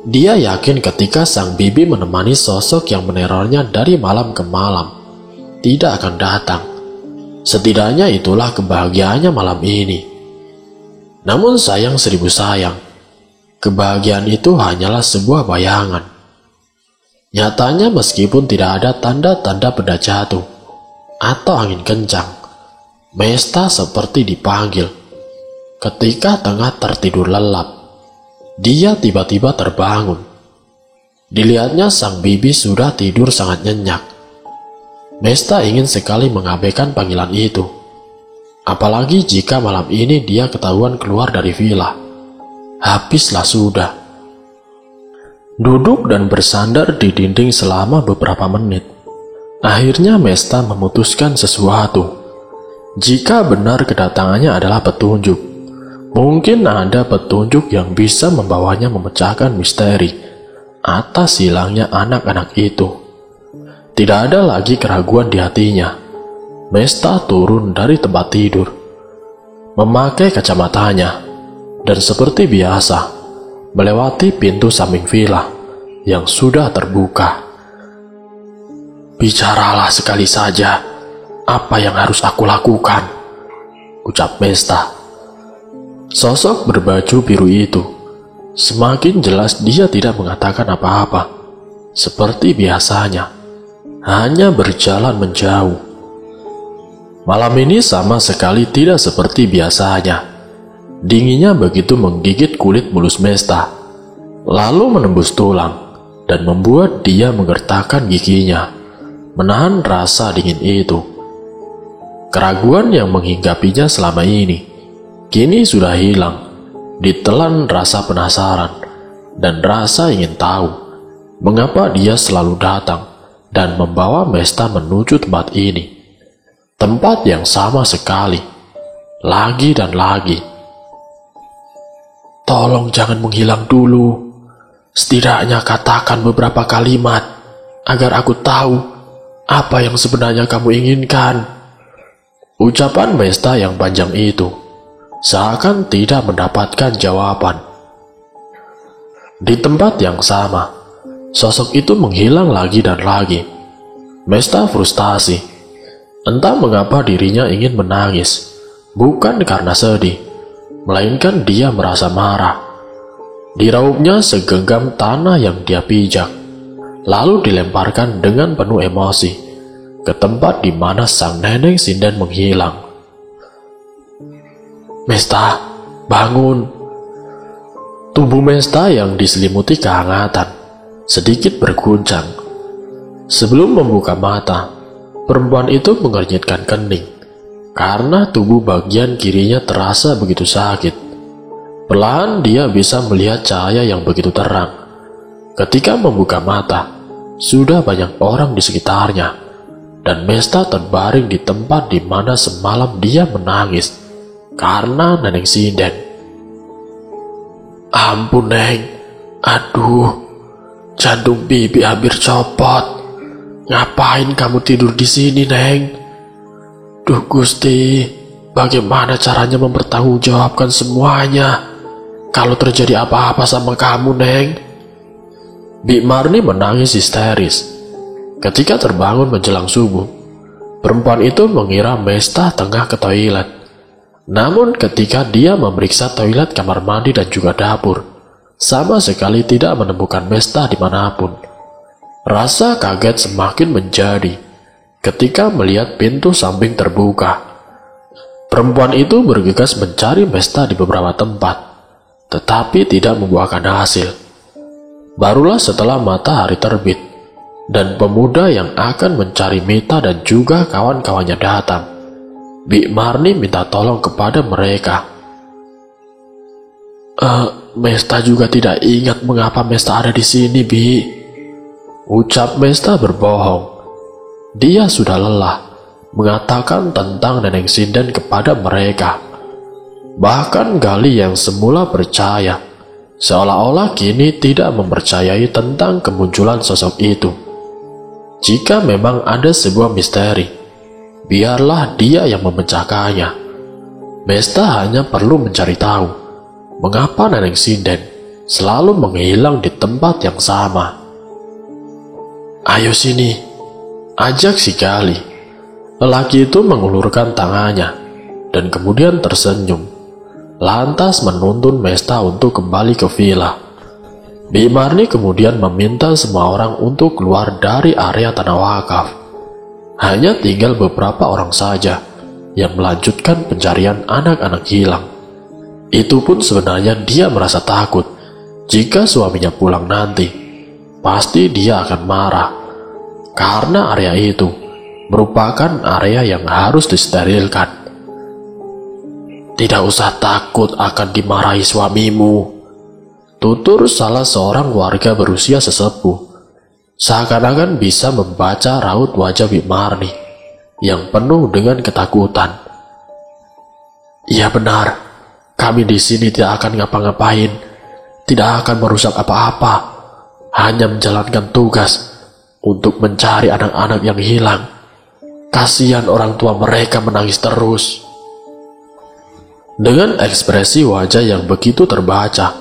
Dia yakin ketika sang bibi menemani sosok yang menerornya dari malam ke malam tidak akan datang. Setidaknya itulah kebahagiaannya malam ini. Namun sayang seribu sayang, kebahagiaan itu hanyalah sebuah bayangan. Nyatanya meskipun tidak ada tanda-tanda benda jatuh atau angin kencang, Mesta seperti dipanggil. Ketika tengah tertidur lelap, dia tiba-tiba terbangun. Dilihatnya sang bibi sudah tidur sangat nyenyak. Mesta ingin sekali mengabaikan panggilan itu. Apalagi jika malam ini dia ketahuan keluar dari villa. Habislah sudah. Duduk dan bersandar di dinding selama beberapa menit. Akhirnya Mesta memutuskan sesuatu. Jika benar kedatangannya adalah petunjuk, mungkin ada petunjuk yang bisa membawanya memecahkan misteri atas hilangnya anak-anak itu. Tidak ada lagi keraguan di hatinya. Mesta turun dari tempat tidur, memakai kacamatanya, dan seperti biasa, melewati pintu samping villa yang sudah terbuka. Bicaralah sekali saja, apa yang harus aku lakukan, ucap Mesta. Sosok berbaju biru itu, semakin jelas dia tidak mengatakan apa-apa, seperti biasanya, hanya berjalan menjauh. Malam ini sama sekali tidak seperti biasanya. Dinginnya begitu menggigit kulit mulus Mesta, lalu menembus tulang, dan membuat dia menggertakkan giginya, menahan rasa dingin itu. Keraguan yang menghinggapinya selama ini, kini sudah hilang, ditelan rasa penasaran, dan rasa ingin tahu, mengapa dia selalu datang, dan membawa Mesta menuju tempat ini. Tempat yang sama sekali, lagi dan lagi. Tolong jangan menghilang dulu. Setidaknya katakan beberapa kalimat, agar aku tahu apa yang sebenarnya kamu inginkan. Ucapan Mesta yang panjang itu, seakan tidak mendapatkan jawaban. Di tempat yang sama, sosok itu menghilang lagi dan lagi. Mesta frustasi. Entah mengapa dirinya ingin menangis, bukan karena sedih, melainkan dia merasa marah. Diraupnya segenggam tanah yang dia pijak, lalu dilemparkan dengan penuh emosi ke tempat di mana sang nenek sinden menghilang. Mesta, bangun. Tubuh Mesta yang diselimuti kehangatan sedikit berguncang. Sebelum membuka mata, perempuan itu mengernyitkan kening karena tubuh bagian kirinya terasa begitu sakit. Perlahan dia bisa melihat cahaya yang begitu terang. Ketika membuka mata, sudah banyak orang di sekitarnya, dan Mesta terbaring di tempat di mana semalam dia menangis karena Neneng Sinden. Ampun Neng, aduh, jantung bibi hampir copot. Ngapain kamu tidur di sini, Neng? Duh Gusti, bagaimana caranya mempertanggungjawabkan semuanya kalau terjadi apa-apa sama kamu, Neng? Bi Marni menangis histeris. Ketika terbangun menjelang subuh, perempuan itu mengira Mesta tengah ke toilet. Namun ketika dia memeriksa toilet, kamar mandi, dan juga dapur, sama sekali tidak menemukan Mesta dimanapun. Rasa kaget semakin menjadi ketika melihat pintu samping terbuka. Perempuan itu bergegas mencari Mesta di beberapa tempat, tetapi tidak membuahkan hasil. Barulah setelah matahari terbit dan pemuda yang akan mencari Mita dan juga kawan-kawannya datang, Bi Marni minta tolong kepada mereka. Mesta juga tidak ingat mengapa Mesta ada di sini, Bi. Ucap Mesta berbohong. Dia sudah lelah mengatakan tentang Neneng Sinden kepada mereka. Bahkan Gali yang semula percaya, seolah-olah kini tidak mempercayai tentang kemunculan sosok itu. Jika memang ada sebuah misteri, biarlah dia yang memecahkannya. Mesta hanya perlu mencari tahu mengapa Neneng Sinden selalu menghilang di tempat yang sama. Ayo sini, ajak si Gali. Lelaki itu mengulurkan tangannya dan kemudian tersenyum, lantas menuntun Mesta untuk kembali ke villa. Bi Marni kemudian meminta semua orang untuk keluar dari area tanah wakaf. Hanya tinggal beberapa orang saja yang melanjutkan pencarian anak-anak hilang. Itu pun sebenarnya dia merasa takut jika suaminya pulang nanti. Pasti dia akan marah, karena area itu merupakan area yang harus disterilkan. Tidak usah takut akan dimarahi suamimu, tutur salah seorang warga berusia sesepuh, seakan-akan bisa membaca raut wajah Bi Marni yang penuh dengan ketakutan. Iya benar, kami di sini tidak akan ngapa-ngapain, tidak akan merusak apa-apa, hanya menjalankan tugas untuk mencari anak-anak yang hilang. Kasihan orang tua mereka menangis terus. Dengan ekspresi wajah yang begitu terbaca,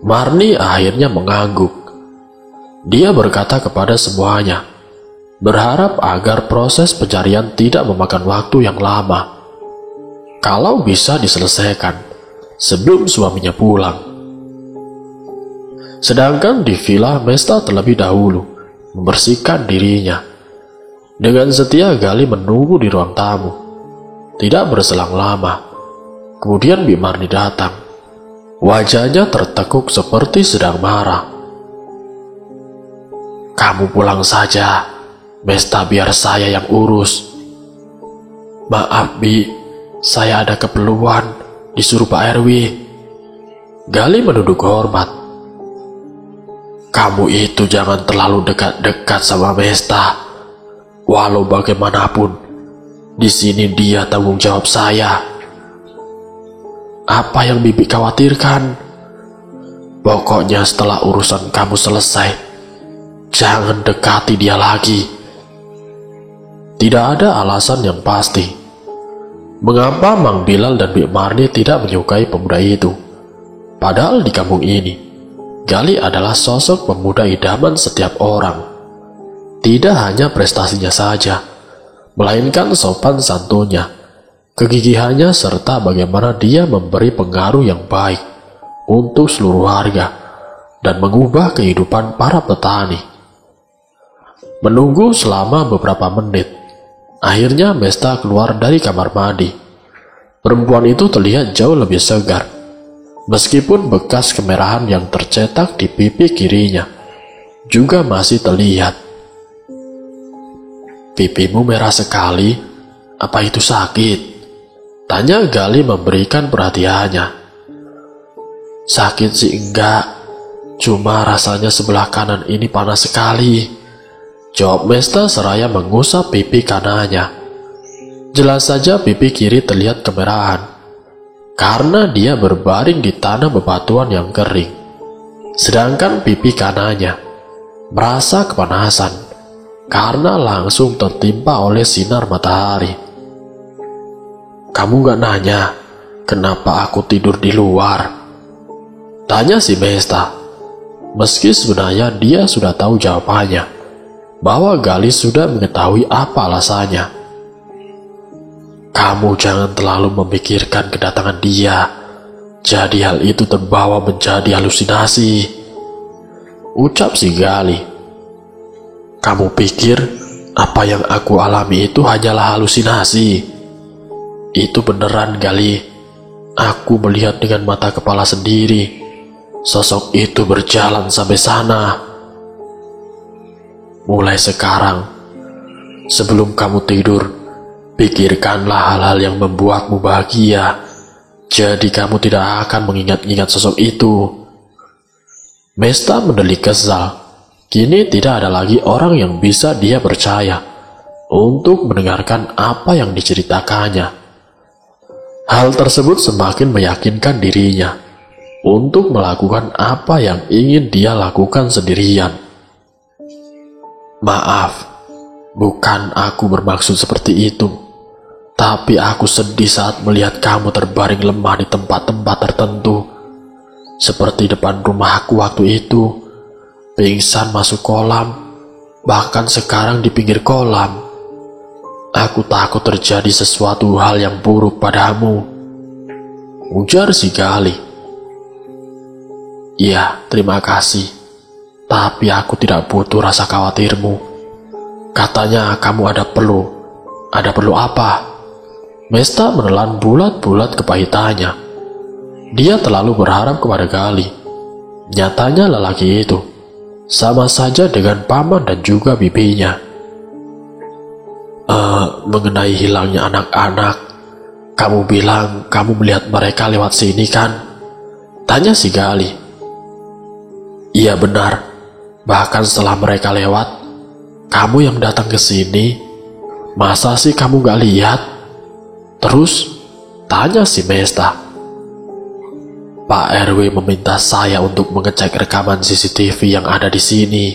Marni akhirnya mengangguk. Dia berkata kepada semuanya, berharap agar proses pencarian tidak memakan waktu yang lama. Kalau bisa diselesaikan sebelum suaminya pulang. Sedangkan di villa, Mesta terlebih dahulu membersihkan dirinya. Dengan setia Gali menunggu di ruang tamu. Tidak berselang lama, kemudian Bi Marni datang. Wajahnya tertekuk seperti sedang marah. Kamu pulang saja, Mesta, biar saya yang urus. Maaf Bi, saya ada keperluan, disuruh Pak RW. Gali menunduk hormat. Kamu itu jangan terlalu dekat-dekat sama Mesta. Walau bagaimanapun, di sini dia tanggung jawab saya. Apa yang Bibi khawatirkan? Pokoknya setelah urusan kamu selesai, jangan dekati dia lagi. Tidak ada alasan yang pasti mengapa Mang Bilal dan Bi Marni tidak menyukai pemuda itu. Padahal di kampung ini, Gali adalah sosok pemuda idaman setiap orang. Tidak hanya prestasinya saja, melainkan sopan santunnya, kegigihannya, serta bagaimana dia memberi pengaruh yang baik untuk seluruh warga dan mengubah kehidupan para petani. Menunggu selama beberapa menit, akhirnya Mesta keluar dari kamar mandi. Perempuan itu terlihat jauh lebih segar, meskipun bekas kemerahan yang tercetak di pipi kirinya juga masih terlihat. Pipimu merah sekali, apa itu sakit? Tanya Gali memberikan perhatiannya. Sakit sih enggak, cuma rasanya sebelah kanan ini panas sekali. jawab Mesta seraya mengusap pipi kanannya. Jelas saja pipi kiri terlihat kemerahan, karena dia berbaring di tanah bebatuan yang kering. Sedangkan pipi kanannya merasa kepanasan, karena langsung tertimpa oleh sinar matahari. "Kamu gak nanya kenapa aku tidur di luar?" tanya si Mesta. Meski sebenarnya dia sudah tahu jawabannya, bahwa Gali sudah mengetahui apa alasannya. "Kamu jangan terlalu memikirkan kedatangan dia, jadi hal itu terbawa menjadi halusinasi," ucap si Gali. "Kamu pikir apa yang aku alami itu hanyalah halusinasi?" "Itu beneran, Gali. Aku melihat dengan mata kepala sendiri. Sosok itu berjalan sampai sana. Mulai sekarang, sebelum kamu tidur, pikirkanlah hal-hal yang membuatmu bahagia. Jadi kamu tidak akan mengingat-ingat sosok itu." Mesta mendelik kesal. Kini tidak ada lagi orang yang bisa dia percaya untuk mendengarkan apa yang diceritakannya. Hal tersebut semakin meyakinkan dirinya untuk melakukan apa yang ingin dia lakukan sendirian. "Maaf, bukan aku bermaksud seperti itu. Tapi aku sedih saat melihat kamu terbaring lemah di tempat-tempat tertentu. Seperti depan rumahku waktu itu, pingsan masuk kolam, bahkan sekarang di pinggir kolam. Aku takut terjadi sesuatu hal yang buruk padamu," ujar si Gali. "Ya, terima kasih. Tapi aku tidak butuh rasa khawatirmu. Katanya kamu ada perlu. Ada perlu apa?" Mesta menelan bulat-bulat kepahitannya. Dia terlalu berharap kepada Gali. Nyatanya lelaki itu sama saja dengan paman dan juga bibinya. Mengenai hilangnya anak-anak, kamu bilang kamu melihat mereka lewat sini kan?" tanya si Gali. "Iya benar. Bahkan setelah mereka lewat, kamu yang datang ke sini. Masa sih kamu gak lihat?" terus tanya si Mesta. "Pak RW meminta saya untuk mengecek rekaman CCTV yang ada di sini.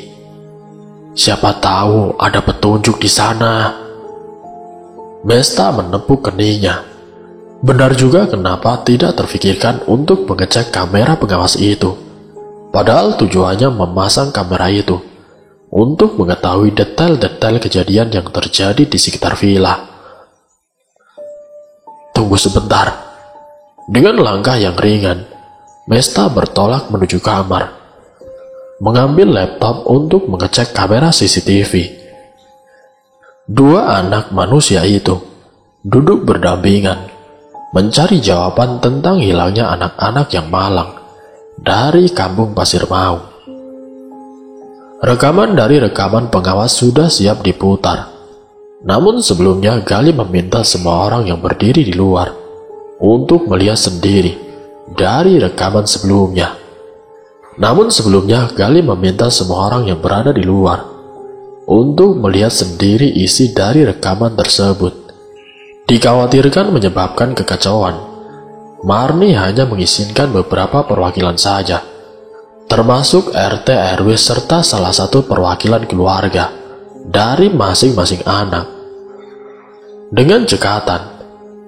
Siapa tahu ada petunjuk di sana." Mesta menepuk keningnya. Benar juga kenapa tidak terfikirkan untuk mengecek kamera pengawas itu. Padahal tujuannya memasang kamera itu untuk mengetahui detail-detail kejadian yang terjadi di sekitar villa. "Tunggu sebentar." Dengan langkah yang ringan, Mesta bertolak menuju kamar, mengambil laptop untuk mengecek kamera CCTV. Dua anak manusia itu duduk berdampingan, mencari jawaban tentang hilangnya anak-anak yang malang dari kampung Pasir Maung. Rekaman dari rekaman pengawas sudah siap diputar. Namun sebelumnya Gali meminta semua orang yang berdiri di luar untuk melihat sendiri dari rekaman sebelumnya. Namun sebelumnya Gali meminta semua orang yang berada di luar untuk melihat sendiri isi dari rekaman tersebut. Dikhawatirkan menyebabkan kekacauan, Marni hanya mengizinkan beberapa perwakilan saja, termasuk RT RW serta salah satu perwakilan keluarga dari masing-masing anak. Dengan cekatan,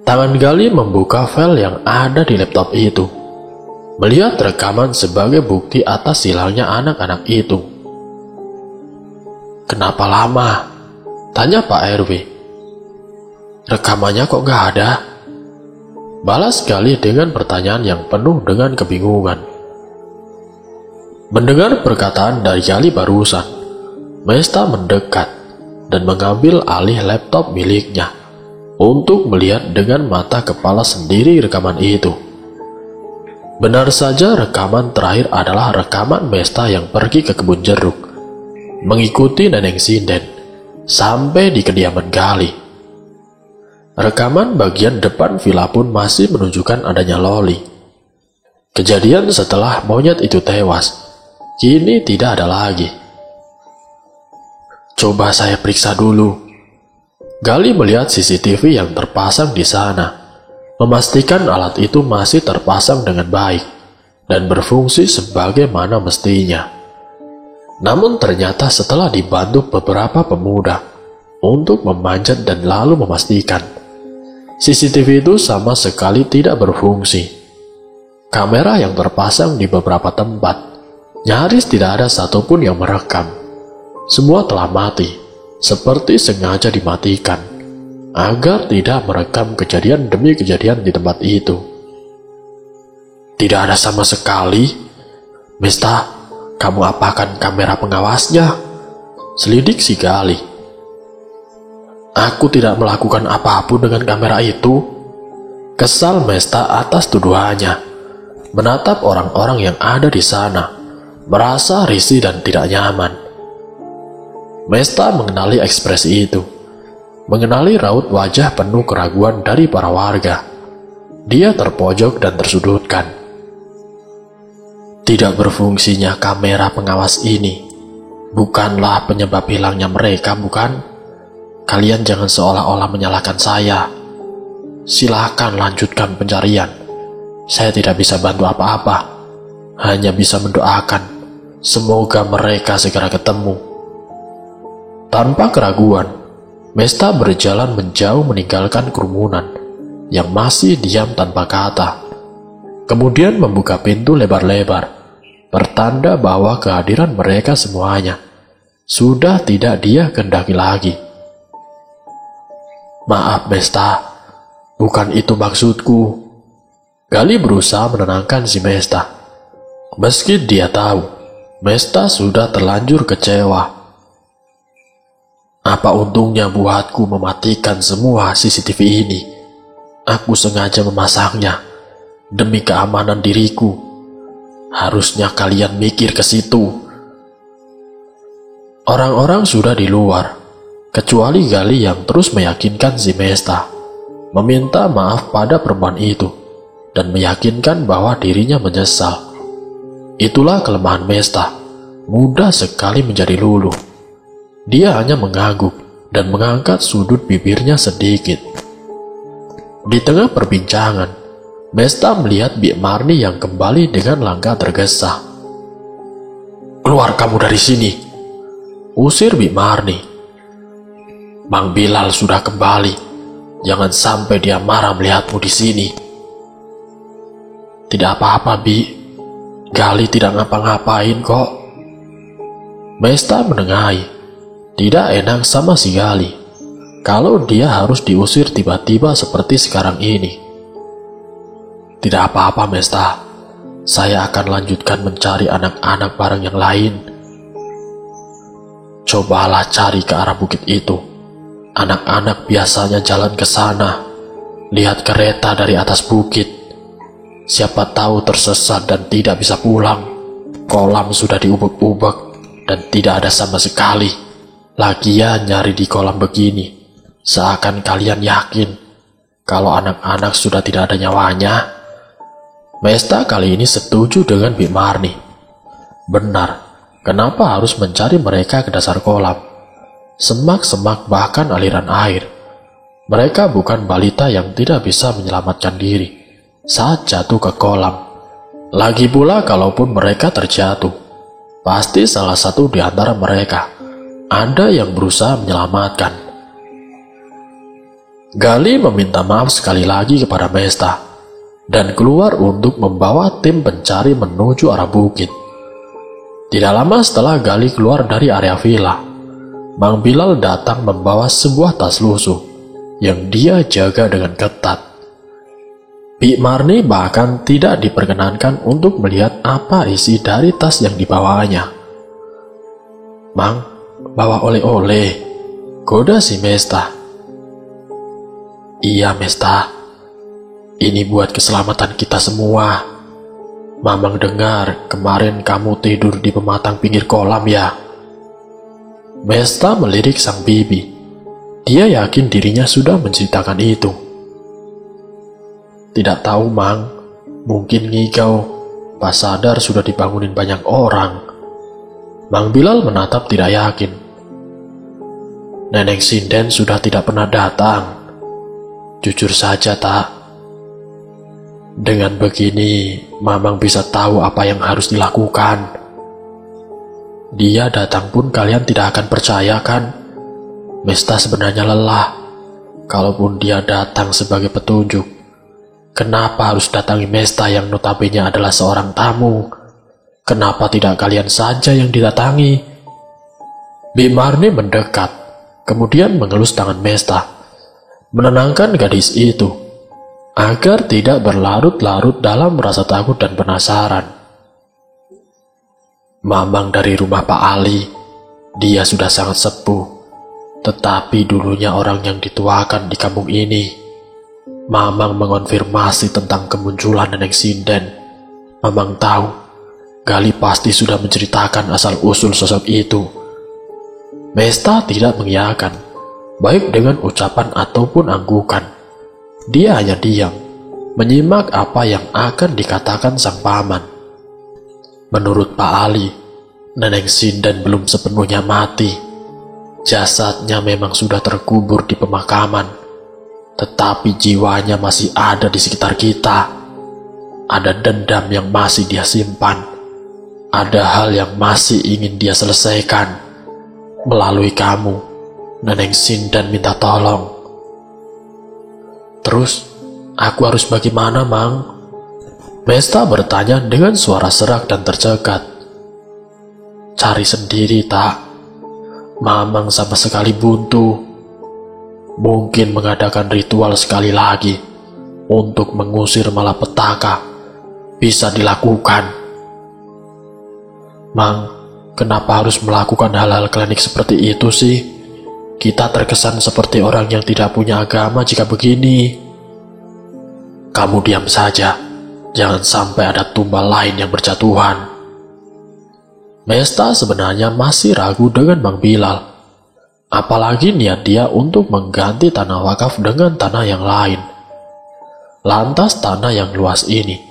tangan Gali membuka file yang ada di laptop itu, melihat rekaman sebagai bukti atas hilangnya anak-anak itu. "Kenapa lama?" tanya Pak RW. "Rekamannya kok gak ada?" balas Gali dengan pertanyaan yang penuh dengan kebingungan. Mendengar perkataan dari Gali barusan, Mesta mendekat dan mengambil alih laptop miliknya untuk melihat dengan mata kepala sendiri rekaman itu. Benar saja rekaman terakhir adalah rekaman Mesta yang pergi ke kebun jeruk, mengikuti Neneng Sinden sampai di kediaman Gali. Rekaman bagian depan villa pun masih menunjukkan adanya Loli. Kejadian setelah monyet itu tewas kini tidak ada lagi. Coba saya periksa dulu. Gali melihat CCTV yang terpasang di sana, memastikan alat itu masih terpasang dengan baik dan berfungsi sebagaimana mestinya. Namun ternyata setelah dibantu beberapa pemuda untuk memanjat dan lalu memastikan, CCTV itu sama sekali tidak berfungsi. Kamera yang terpasang di beberapa tempat nyaris tidak ada satupun yang merekam. Semua telah mati, seperti sengaja dimatikan, agar tidak merekam kejadian demi kejadian di tempat itu. Tidak ada sama sekali. Mesta, kamu apakan kamera pengawasnya? Selidik si Gali. Aku tidak melakukan apapun dengan kamera itu. Kesal Mesta atas tuduhannya, menatap orang-orang yang ada di sana, merasa risih dan tidak nyaman. Mesta mengenali ekspresi itu, mengenali raut wajah penuh keraguan dari para warga. Dia terpojok dan tersudutkan. Tidak berfungsinya kamera pengawas ini bukanlah penyebab hilangnya mereka, bukan? Kalian jangan seolah-olah menyalahkan saya. Silakan lanjutkan pencarian. Saya tidak bisa bantu apa-apa, hanya bisa mendoakan semoga mereka segera ketemu. Tanpa keraguan, Mesta berjalan menjauh meninggalkan kerumunan yang masih diam tanpa kata. Kemudian membuka pintu lebar-lebar, pertanda bahwa kehadiran mereka semuanya sudah tidak dia kehendaki lagi. Maaf Mesta, bukan itu maksudku. Gali berusaha menenangkan si Mesta, meski dia tahu Mesta sudah terlanjur kecewa. Apa untungnya buatku mematikan semua CCTV ini? Aku sengaja memasangnya demi keamanan diriku. Harusnya kalian mikir ke situ. Orang-orang sudah di luar, kecuali Gali yang terus meyakinkan si Mesta, meminta maaf pada perempuan itu, dan meyakinkan bahwa dirinya menyesal. Itulah kelemahan Mesta, mudah sekali menjadi luluh. Dia hanya mengangguk dan mengangkat sudut bibirnya sedikit. Di tengah perbincangan, Mesta melihat Bik Marni yang kembali dengan langkah tergesa. Keluar kamu dari sini, usir Bik Marni. Bang Bilal sudah kembali, jangan sampai dia marah melihatmu di sini. Tidak apa-apa Bi, Gali tidak ngapa-ngapain kok. Mesta menengahi. Tidak enak sama si Gali kalau dia harus diusir tiba-tiba seperti sekarang ini. Tidak apa-apa Mesta, saya akan lanjutkan mencari anak-anak bareng yang lain. Cobalah cari ke arah bukit itu. Anak-anak biasanya jalan ke sana, lihat kereta dari atas bukit. Siapa tahu tersesat dan tidak bisa pulang. Kolam sudah diubek-ubek dan tidak ada sama sekali. Lagian nyari di kolam begini, seakan kalian yakin kalau anak-anak sudah tidak ada nyawanya. Mesta kali ini setuju dengan Bik Marni. Benar, kenapa harus mencari mereka ke dasar kolam? Semak-semak bahkan aliran air. Mereka bukan balita yang tidak bisa menyelamatkan diri saat jatuh ke kolam. Lagi pula kalaupun mereka terjatuh, pasti salah satu di antara mereka ada yang berusaha menyelamatkan. Gali meminta maaf sekali lagi kepada Mesta dan keluar untuk membawa tim pencari menuju arah bukit. Tidak lama setelah Gali keluar dari area villa, Bang Bilal datang membawa sebuah tas lusuh yang dia jaga dengan ketat. Bik Marni bahkan tidak diperkenankan untuk melihat apa isi dari tas yang dibawanya. Mang, bawa oleh-oleh, goda si Mesta. Iya Mesta, ini buat keselamatan kita semua. Mamang dengar kemarin kamu tidur di pematang pinggir kolam ya. Mesta melirik sang bibi. Dia yakin dirinya sudah menceritakan itu. Tidak tahu Mang, mungkin ngigau, pas sadar sudah dibangunin banyak orang. Bang Bilal menatap tidak yakin. Nenek Sinden sudah tidak pernah datang. Jujur saja, tak. Dengan begini, Mamang bisa tahu apa yang harus dilakukan. Dia datang pun kalian tidak akan percaya kan? Mesta sebenarnya lelah. Kalaupun dia datang sebagai petunjuk, kenapa harus datangi Mesta yang notabene adalah seorang tamu? Kenapa tidak kalian saja yang didatangi? Bimarni mendekat, kemudian mengelus tangan Mesta, menenangkan gadis itu, agar tidak berlarut-larut dalam rasa takut dan penasaran. Mamang dari rumah Pak Ali, dia sudah sangat sepuh, tetapi dulunya orang yang dituakan di kampung ini. Mamang mengonfirmasi tentang kemunculan Nenek Sinden. Mamang tahu, Gali pasti sudah menceritakan asal-usul sosok itu. Mesta tidak mengiyakan, baik dengan ucapan ataupun anggukan. Dia hanya diam, menyimak apa yang akan dikatakan sang paman. Menurut Pak Ali, Nenek Sinden belum sepenuhnya mati. Jasadnya memang sudah terkubur di pemakaman, tetapi jiwanya masih ada di sekitar kita. Ada dendam yang masih dia simpan. Ada hal yang masih ingin dia selesaikan. Melalui kamu, Nenek Sinden minta tolong. Terus, aku harus bagaimana, Mang? Mesta bertanya dengan suara serak dan tercekat. Cari sendiri, tak. Mamang sama sekali buntu. Mungkin mengadakan ritual sekali lagi untuk mengusir malapetaka bisa dilakukan. Mang, kenapa harus melakukan hal-hal klinik seperti itu sih? Kita terkesan seperti orang yang tidak punya agama jika begini. Kamu diam saja. Jangan sampai ada tumbal lain yang berjatuhan. Mesta sebenarnya masih ragu dengan Mang Bilal. Apalagi niat dia untuk mengganti tanah wakaf dengan tanah yang lain. Lantas tanah yang luas ini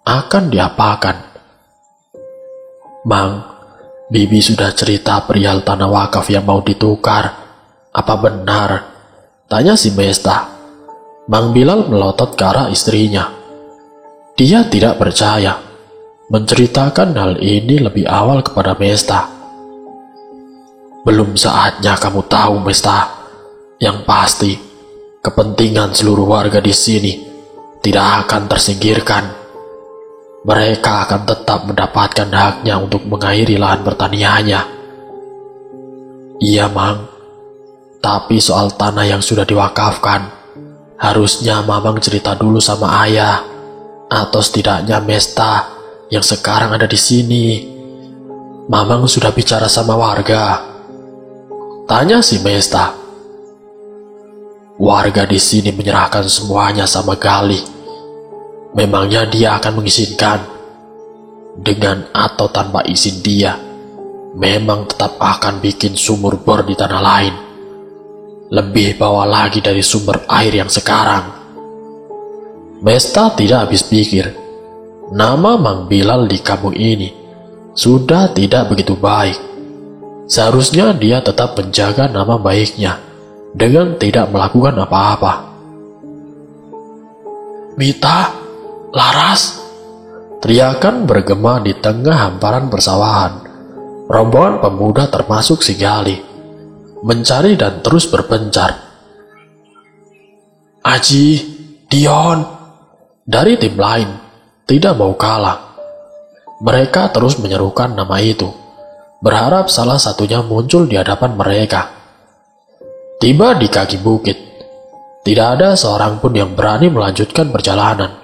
akan diapakan? Mang, Bibi sudah cerita perihal tanah wakaf yang mau ditukar. Apa benar? Tanya si Mesta. Mang Bilal melotot ke arah istrinya. Dia tidak percaya, menceritakan hal ini lebih awal kepada Mesta. Belum saatnya kamu tahu, Mesta. Yang pasti, kepentingan seluruh warga di sini tidak akan tersingkirkan. Mereka akan tetap mendapatkan haknya untuk mengairi lahan pertaniannya. Iya, Mang. Tapi soal tanah yang sudah diwakafkan, harusnya Mamang cerita dulu sama ayah. Atau setidaknya Mesta yang sekarang ada di sini. Mamang sudah bicara sama warga. Tanya si Mesta. Warga di sini menyerahkan semuanya sama Gali. Memangnya dia akan mengizinkan? Dengan atau tanpa izin dia, memang tetap akan bikin sumur bor di tanah lain. Lebih bawah lagi dari sumber air yang sekarang. Mesta tidak habis pikir. Nama Mang Bilal di kampung ini sudah tidak begitu baik. Seharusnya dia tetap menjaga nama baiknya dengan tidak melakukan apa-apa. Mita, Laras, teriakan bergema di tengah hamparan persawahan. Rombongan pemuda termasuk si Gali mencari dan terus berpencar. Aji, Dion, dari tim lain tidak mau kalah. Mereka terus menyerukan nama itu, berharap salah satunya muncul di hadapan mereka. Tiba di kaki bukit, tidak ada seorang pun yang berani melanjutkan perjalanan.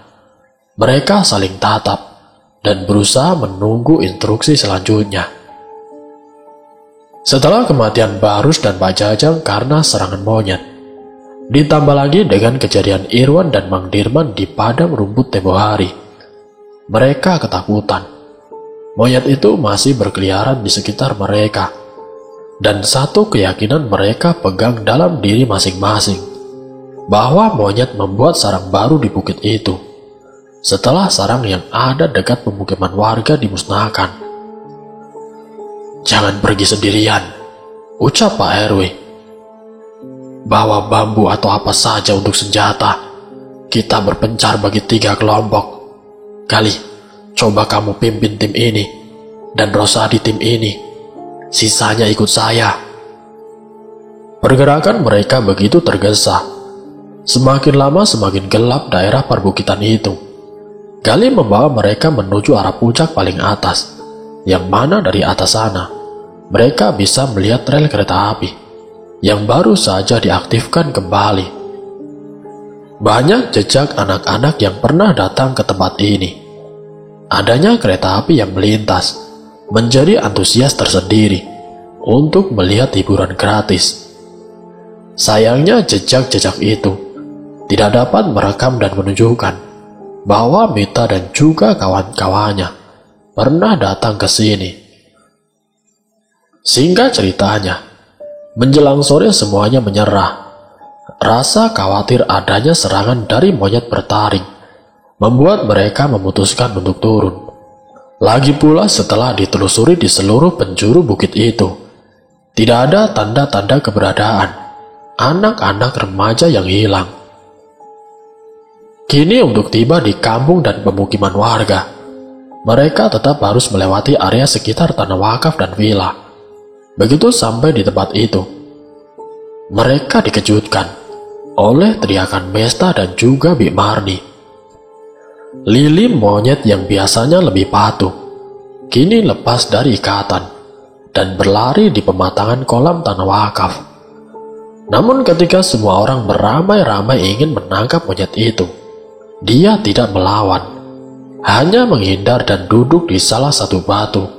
Mereka saling tatap dan berusaha menunggu instruksi selanjutnya. Setelah kematian Barus dan Pak Jajang karena serangan monyet, ditambah lagi dengan kejadian Irwan dan Mang Dirman di padang rumput tempo hari, mereka ketakutan. Monyet itu masih berkeliaran di sekitar mereka, dan satu keyakinan mereka pegang dalam diri masing-masing, bahwa monyet membuat sarang baru di bukit itu, setelah sarang yang ada dekat pemukiman warga dimusnahkan. Jangan pergi sendirian, ucap Pak RW. Bawa bambu atau apa saja untuk senjata. Kita berpencar bagi 3 kelompok. Gali, coba kamu pimpin tim ini, dan Rosadi tim ini. Sisanya ikut saya. Pergerakan mereka begitu tergesa. Semakin lama semakin gelap daerah perbukitan itu. Gali membawa mereka menuju arah puncak paling atas, yang mana dari atas sana mereka bisa melihat rel kereta api yang baru saja diaktifkan kembali. Banyak jejak anak-anak yang pernah datang ke tempat ini. Adanya kereta api yang melintas menjadi antusias tersendiri untuk melihat hiburan gratis. Sayangnya jejak-jejak itu tidak dapat merekam dan menunjukkan bahwa Mita dan juga kawan-kawannya pernah datang ke sini. Singkat ceritanya, menjelang sore semuanya menyerah. Rasa khawatir adanya serangan dari monyet bertaring membuat mereka memutuskan untuk turun. Lagi pula setelah ditelusuri di seluruh penjuru bukit itu, tidak ada tanda-tanda keberadaan anak-anak remaja yang hilang. Kini untuk tiba di kampung dan pemukiman warga, mereka tetap harus melewati area sekitar tanah wakaf dan villa. Begitu sampai di tempat itu, mereka dikejutkan oleh teriakan Mesta dan juga Bik Marni. Lili monyet yang biasanya lebih patuh, kini lepas dari ikatan dan berlari di pematangan kolam tanah wakaf. Namun ketika semua orang beramai-ramai ingin menangkap monyet itu, dia tidak melawan, hanya menghindar dan duduk di salah satu batu,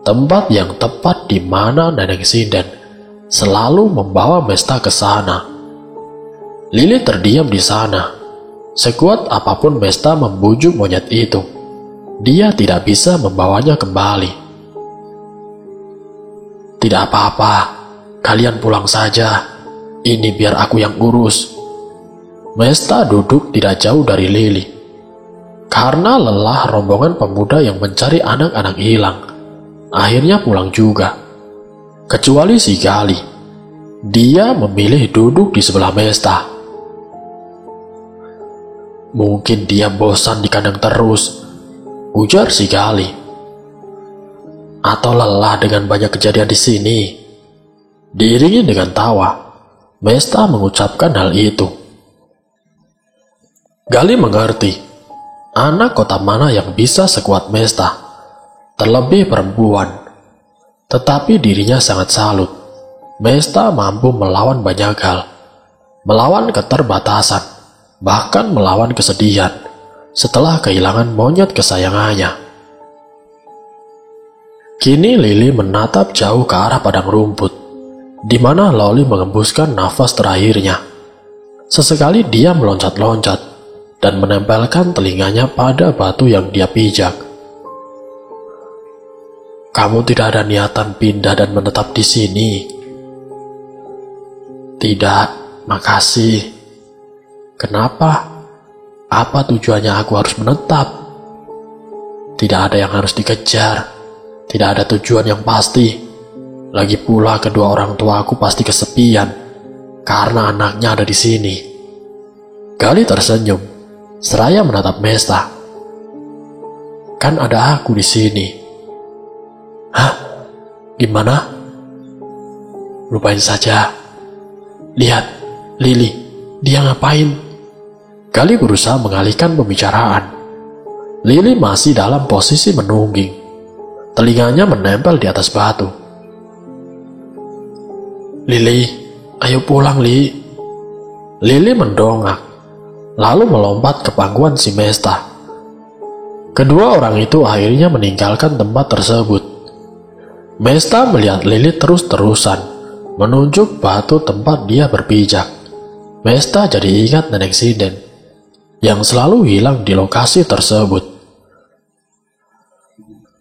tempat yang tepat di mana Nenek Sinden selalu membawa Mesta ke sana. Lili terdiam di sana. Sekuat apapun Mesta membujuk monyet itu, dia tidak bisa membawanya kembali. Tidak apa-apa, kalian pulang saja. Ini biar aku yang urus. Mesta duduk tidak jauh dari Lili. Karena lelah, rombongan pemuda yang mencari anak-anak hilang akhirnya pulang juga. Kecuali si Gali. Dia memilih duduk di sebelah Mesta. Mungkin dia bosan di kandang terus, ujar si Gali. Atau lelah dengan banyak kejadian di sini. Diiringi dengan tawa, Mesta mengucapkan hal itu. Gali mengerti, anak kota mana yang bisa sekuat Mesta, terlebih perempuan. Tetapi dirinya sangat salut. Mesta mampu melawan banyak hal, melawan keterbatasan, bahkan melawan kesedihan setelah kehilangan monyet kesayangannya. Kini Lili menatap jauh ke arah padang rumput, di mana Loli mengembuskan nafas terakhirnya. Sesekali dia meloncat-loncat dan menempelkan telinganya pada batu yang dia pijak. Kamu tidak ada niatan pindah dan menetap di sini? Tidak, makasih. Kenapa? Apa tujuannya aku harus menetap? Tidak ada yang harus dikejar. Tidak ada tujuan yang pasti. Lagi pula kedua orang tua aku pasti kesepian karena anaknya ada di sini. Gali tersenyum, seraya menatap Mesta. Kan ada aku di sini. Hah? Gimana? Lupain saja. Lihat, Lili, dia ngapain? Gali berusaha mengalihkan pembicaraan. Lili masih dalam posisi menungging. Telinganya menempel di atas batu. Lili, ayo pulang, Li. Lili mendongak, lalu melompat ke pangkuan si Mesta. Kedua orang itu akhirnya meninggalkan tempat tersebut. Mesta melihat Lili terus-terusan menunjuk batu tempat dia berpijak. Mesta jadi ingat Nenek Sinden yang selalu hilang di lokasi tersebut.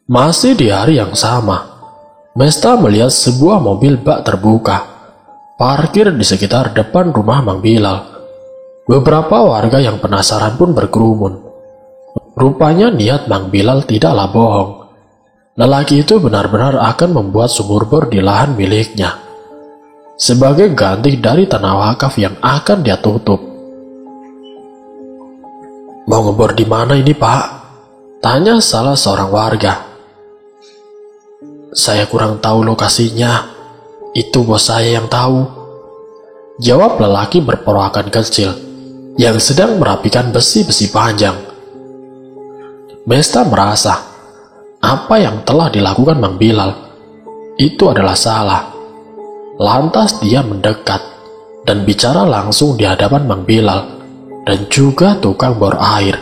Masih di hari yang sama, Mesta melihat sebuah mobil bak terbuka parkir di sekitar depan rumah Mang Bilal. Beberapa warga yang penasaran pun berkerumun. Rupanya niat Mang Bilal tidaklah bohong. Lelaki itu benar-benar akan membuat sumur bor di lahan miliknya. sebagai ganti dari tanah wakaf yang akan dia tutup. "Mau ngebor di mana ini, Pak?" tanya salah seorang warga. "Saya kurang tahu lokasinya, itu bos saya yang tahu," jawab lelaki berperawakan kecil yang sedang merapikan besi-besi panjang. Mesta merasa apa yang telah dilakukan Mang Bilal itu adalah salah. Lantas dia mendekat dan bicara langsung di hadapan Mang Bilal dan juga tukang bor air.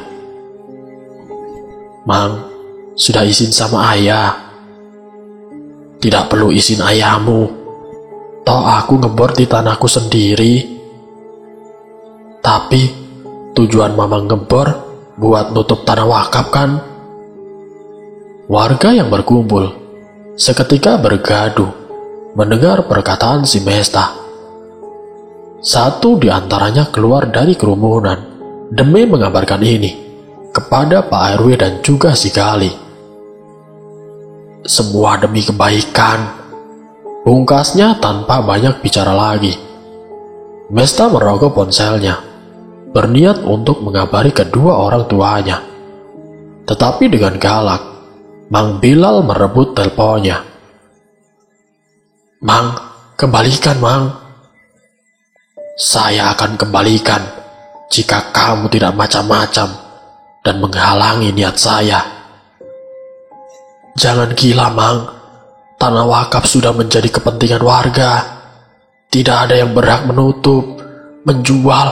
"Mang, sudah izin sama ayah." "Tidak perlu izin ayahmu, toh aku ngebor di tanahku sendiri." "Tapi tujuan Mamang ngebor buat nutup tanah wakaf kan?" Warga yang berkumpul seketika bergaduh mendengar perkataan si Mesta. Satu di antaranya keluar dari kerumunan demi mengabarkan ini kepada Pak RW dan juga si Gali. "Semua demi kebaikan," pungkasnya tanpa banyak bicara lagi. Mesta merogoh ponselnya, berniat untuk mengabari kedua orang tuanya. Tetapi dengan galak, Mang Bilal merebut teleponnya. "Mang, kembalikan, Mang." "Saya akan kembalikan jika kamu tidak macam-macam dan menghalangi niat saya." "Jangan gila, Mang. Tanah wakaf sudah menjadi kepentingan warga. Tidak ada yang berhak menutup, menjual,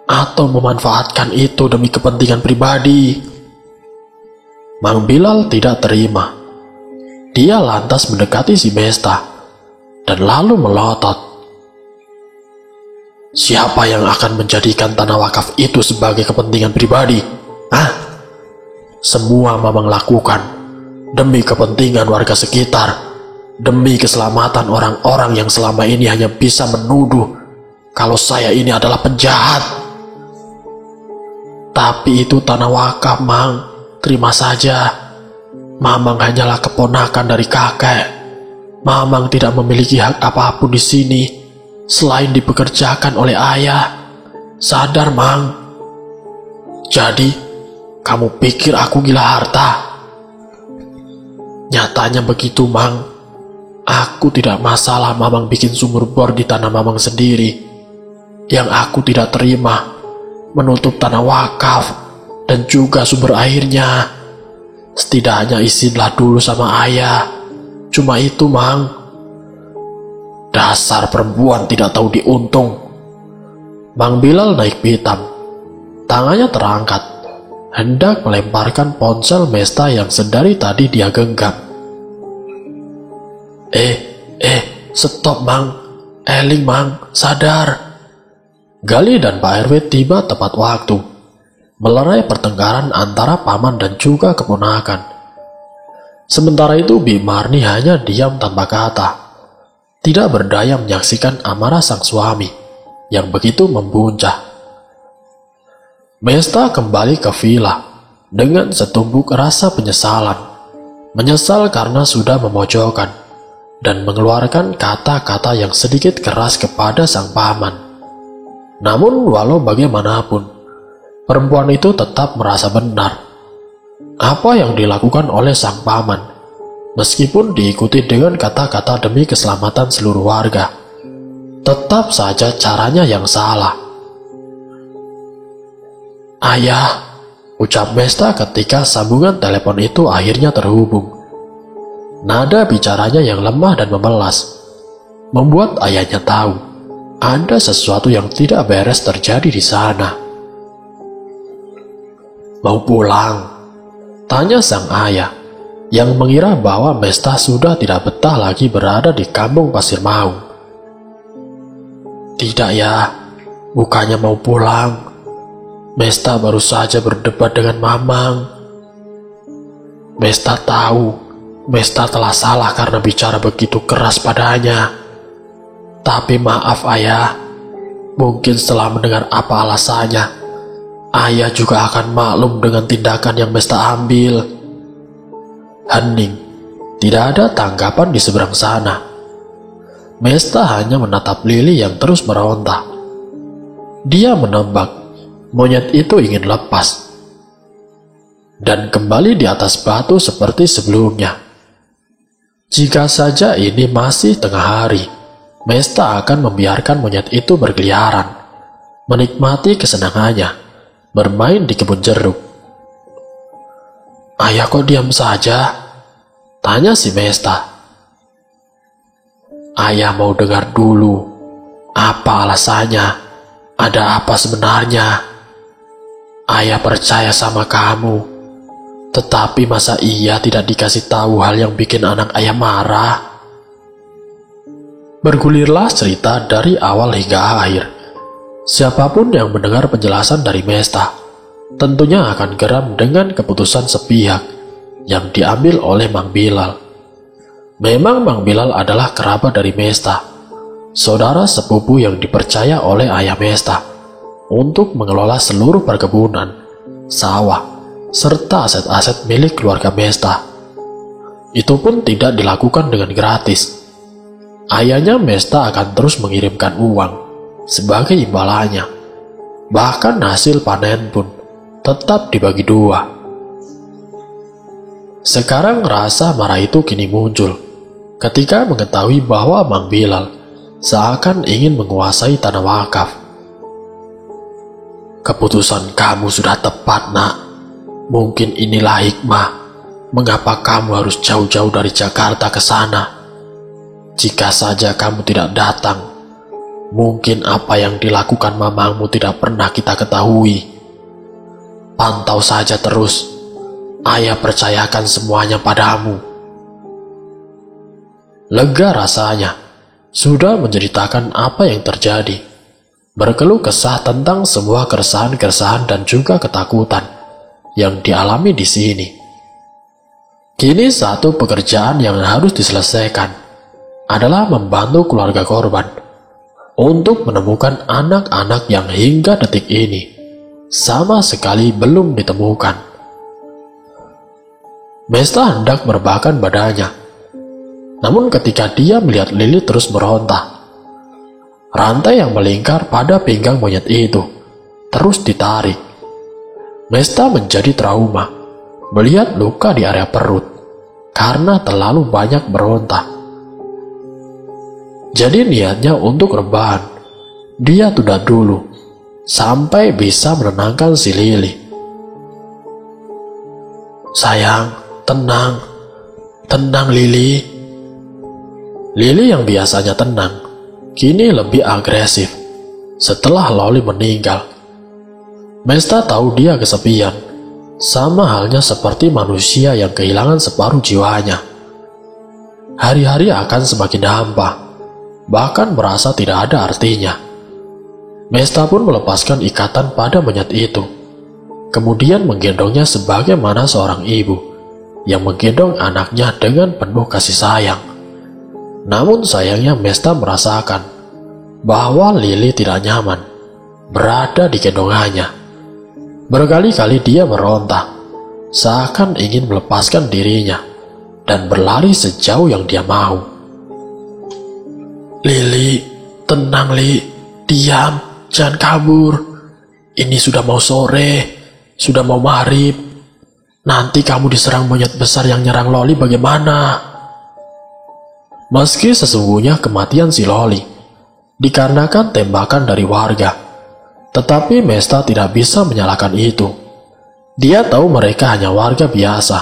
atau memanfaatkan itu demi kepentingan pribadi." Mang Bilal tidak terima. Dia lantas mendekati si Mesta dan lalu melotot. "Siapa yang akan menjadikan tanah wakaf itu sebagai kepentingan pribadi? Hah? Semua Mamang lakukan demi kepentingan warga sekitar, demi keselamatan orang-orang yang selama ini hanya bisa menuduh kalau saya ini adalah penjahat." "Tapi itu tanah wakaf, Mang. Terima saja. Mamang hanyalah keponakan dari kakek. Mamang tidak memiliki hak apapun di sini selain dipekerjakan oleh ayah. Sadar, Mang. Jadi, kamu pikir aku gila harta?" "Nyatanya begitu, Mang. Aku tidak masalah Mamang bikin sumur bor di tanah Mamang sendiri. Yang aku tidak terima, menutup tanah wakaf dan juga sumber airnya. Setidaknya izinlah dulu sama ayah. Cuma itu, Mang." "Dasar perempuan tidak tahu diuntung." Mang Bilal naik pitam. Tangannya terangkat, hendak melemparkan ponsel Mesta yang sedari tadi dia genggam. Stop, Mang. Eling, Mang, sadar." Gali dan Pak RW tiba tepat waktu, melerai pertengkaran antara paman dan juga keponakan. Sementara itu Bi Marni hanya diam tanpa kata, tidak berdaya menyaksikan amarah sang suami yang begitu membuncah. Mesta kembali ke villa dengan setumpuk rasa penyesalan. Menyesal karena sudah memojokkan dan mengeluarkan kata-kata yang sedikit keras kepada sang paman. Namun walau bagaimanapun, perempuan itu tetap merasa benar. Apa yang dilakukan oleh sang paman, meskipun diikuti dengan kata-kata demi keselamatan seluruh warga, tetap saja caranya yang salah. "Ayah," ucap Mesta ketika sambungan telepon itu akhirnya terhubung. Nada bicaranya yang lemah dan memelas membuat ayahnya tahu ada sesuatu yang tidak beres terjadi di sana. "Mau pulang?" tanya sang ayah yang mengira bahwa Mesta sudah tidak betah lagi berada di kampung Pasir Maung. "Tidak ya, bukannya mau pulang. Mesta baru saja berdebat dengan Mamang. Mesta tahu Mesta telah salah karena bicara begitu keras padanya. Tapi maaf ayah, mungkin setelah mendengar apa alasannya, ayah juga akan maklum dengan tindakan yang Mesta ambil." Hening, tidak ada tanggapan di seberang sana. Mesta hanya menatap Lily yang terus meronta. Dia menebak monyet itu ingin lepas dan kembali di atas batu seperti sebelumnya. Jika saja ini masih tengah hari, Mesta akan membiarkan monyet itu berkeliaran, menikmati kesenangannya, bermain di kebun jeruk. "Ayah kok diam saja?" tanya si Mesta. "Ayah mau dengar dulu. Apa alasannya? Ada apa sebenarnya? Ayah percaya sama kamu. Tetapi masa iya tidak dikasih tahu hal yang bikin anak ayah marah?" Bergulirlah cerita dari awal hingga akhir. Siapapun yang mendengar penjelasan dari Mesta tentunya akan geram dengan keputusan sepihak yang diambil oleh Mang Bilal. Memang Mang Bilal adalah kerabat dari Mesta, saudara sepupu yang dipercaya oleh ayah Mesta untuk mengelola seluruh perkebunan, sawah, serta aset-aset milik keluarga Mesta. Itu pun tidak dilakukan dengan gratis. Ayahnya Mesta akan terus mengirimkan uang sebagai imbalannya. Bahkan hasil panen pun tetap dibagi dua. Sekarang rasa marah itu kini muncul ketika mengetahui bahwa Mang Bilal seakan ingin menguasai tanah wakaf. "Keputusan kamu sudah tepat, Nak. Mungkin inilah hikmah mengapa kamu harus jauh-jauh dari Jakarta ke sana. Jika saja kamu tidak datang, mungkin apa yang dilakukan mamamu tidak pernah kita ketahui. Pantau saja terus. Ayah percayakan semuanya padamu." Lega rasanya, sudah menceritakan apa yang terjadi. Berkeluh kesah tentang semua keresahan-keresahan dan juga ketakutan yang dialami di sini. Kini satu pekerjaan yang harus diselesaikan adalah membantu keluarga korban untuk menemukan anak-anak yang hingga detik ini sama sekali belum ditemukan. Mesta hendak merebahkan badannya, namun ketika dia melihat Lily terus meronta, rantai yang melingkar pada pinggang monyet itu terus ditarik. Mesta menjadi trauma melihat luka di area perut karena terlalu banyak meronta. Jadi niatnya untuk rebahan, dia tunda dulu sampai bisa menenangkan si Lily. "Sayang, tenang Lily." Lily yang biasanya tenang, kini lebih agresif setelah Loli meninggal. Mesta tahu dia kesepian, sama halnya seperti manusia yang kehilangan separuh jiwanya. Hari-hari akan semakin hampa, bahkan merasa tidak ada artinya. Mesta pun melepaskan ikatan pada monyet itu, kemudian menggendongnya sebagaimana seorang ibu yang menggendong anaknya dengan penuh kasih sayang. Namun sayangnya Mesta merasakan bahwa Lily tidak nyaman berada di gendongannya. Berkali-kali dia meronta, seakan ingin melepaskan dirinya dan berlari sejauh yang dia mau. "Lily, tenang Li, diam, jangan kabur. Ini sudah mau sore, sudah mau maghrib. Nanti kamu diserang monyet besar yang nyerang Loli bagaimana?" Meski sesungguhnya kematian si Loli dikarenakan tembakan dari warga, tetapi Mesta tidak bisa menyalahkan itu. Dia tahu mereka hanya warga biasa,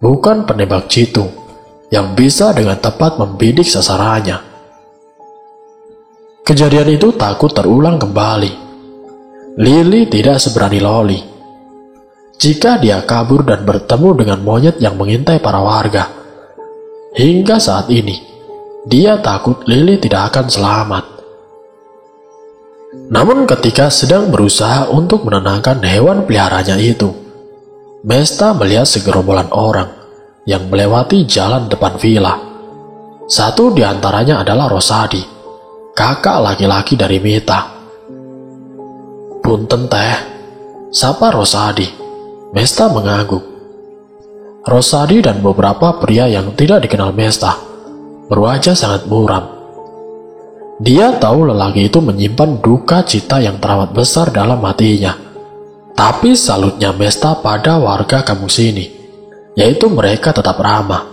bukan penembak jitu yang bisa dengan tepat membidik sasarannya. Kejadian itu takut terulang kembali. Lily tidak seberani Loli. Jika dia kabur dan bertemu dengan monyet yang mengintai para warga, hingga saat ini dia takut Lily tidak akan selamat. Namun ketika sedang berusaha untuk menenangkan hewan peliharanya itu, Mesta melihat segerombolan orang yang melewati jalan depan villa. Satu di antaranya adalah Rosadi, kakak laki-laki dari Mita. "Punten teh," sapa Rosadi. Mesta mengangguk. Rosadi dan beberapa pria yang tidak dikenal Mesta berwajah sangat muram. Dia tahu lelaki itu menyimpan duka cita yang teramat besar dalam hatinya. Tapi salutnya Mesta pada warga kampung sini, yaitu mereka tetap ramah,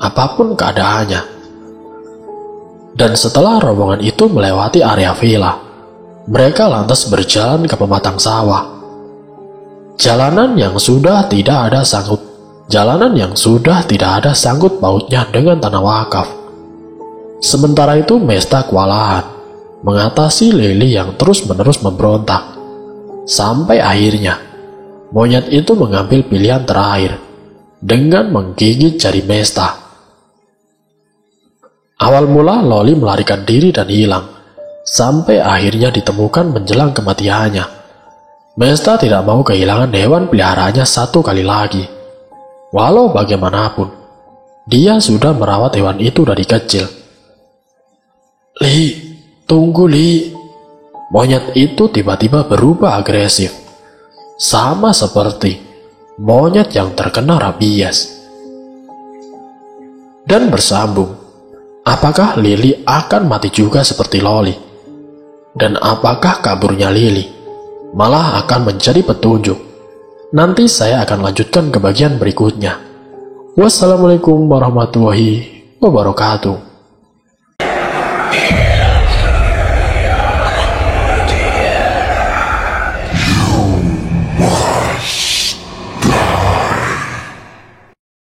apapun keadaannya. Dan setelah rombongan itu melewati area villa, mereka lantas berjalan ke pematang sawah. Jalanan yang sudah tidak ada sangkut pautnya dengan tanah wakaf. Sementara itu Mesta kewalahan mengatasi Lily yang terus-menerus memberontak. Sampai akhirnya monyet itu mengambil pilihan terakhir dengan menggigit jari Mesta. Awal mula Loli melarikan diri dan hilang, sampai akhirnya ditemukan menjelang kematiannya. Mesta tidak mau kehilangan hewan peliharaannya satu kali lagi. Walau bagaimanapun, dia sudah merawat hewan itu dari kecil. "Li, tunggu Li." Monyet itu tiba-tiba berubah agresif, sama seperti monyet yang terkena rabies. Dan bersambung, apakah Lily akan mati juga seperti Loli? Dan apakah kaburnya Lily malah akan menjadi petunjuk? Nanti saya akan lanjutkan ke bagian berikutnya. Wassalamualaikum warahmatullahi wabarakatuh.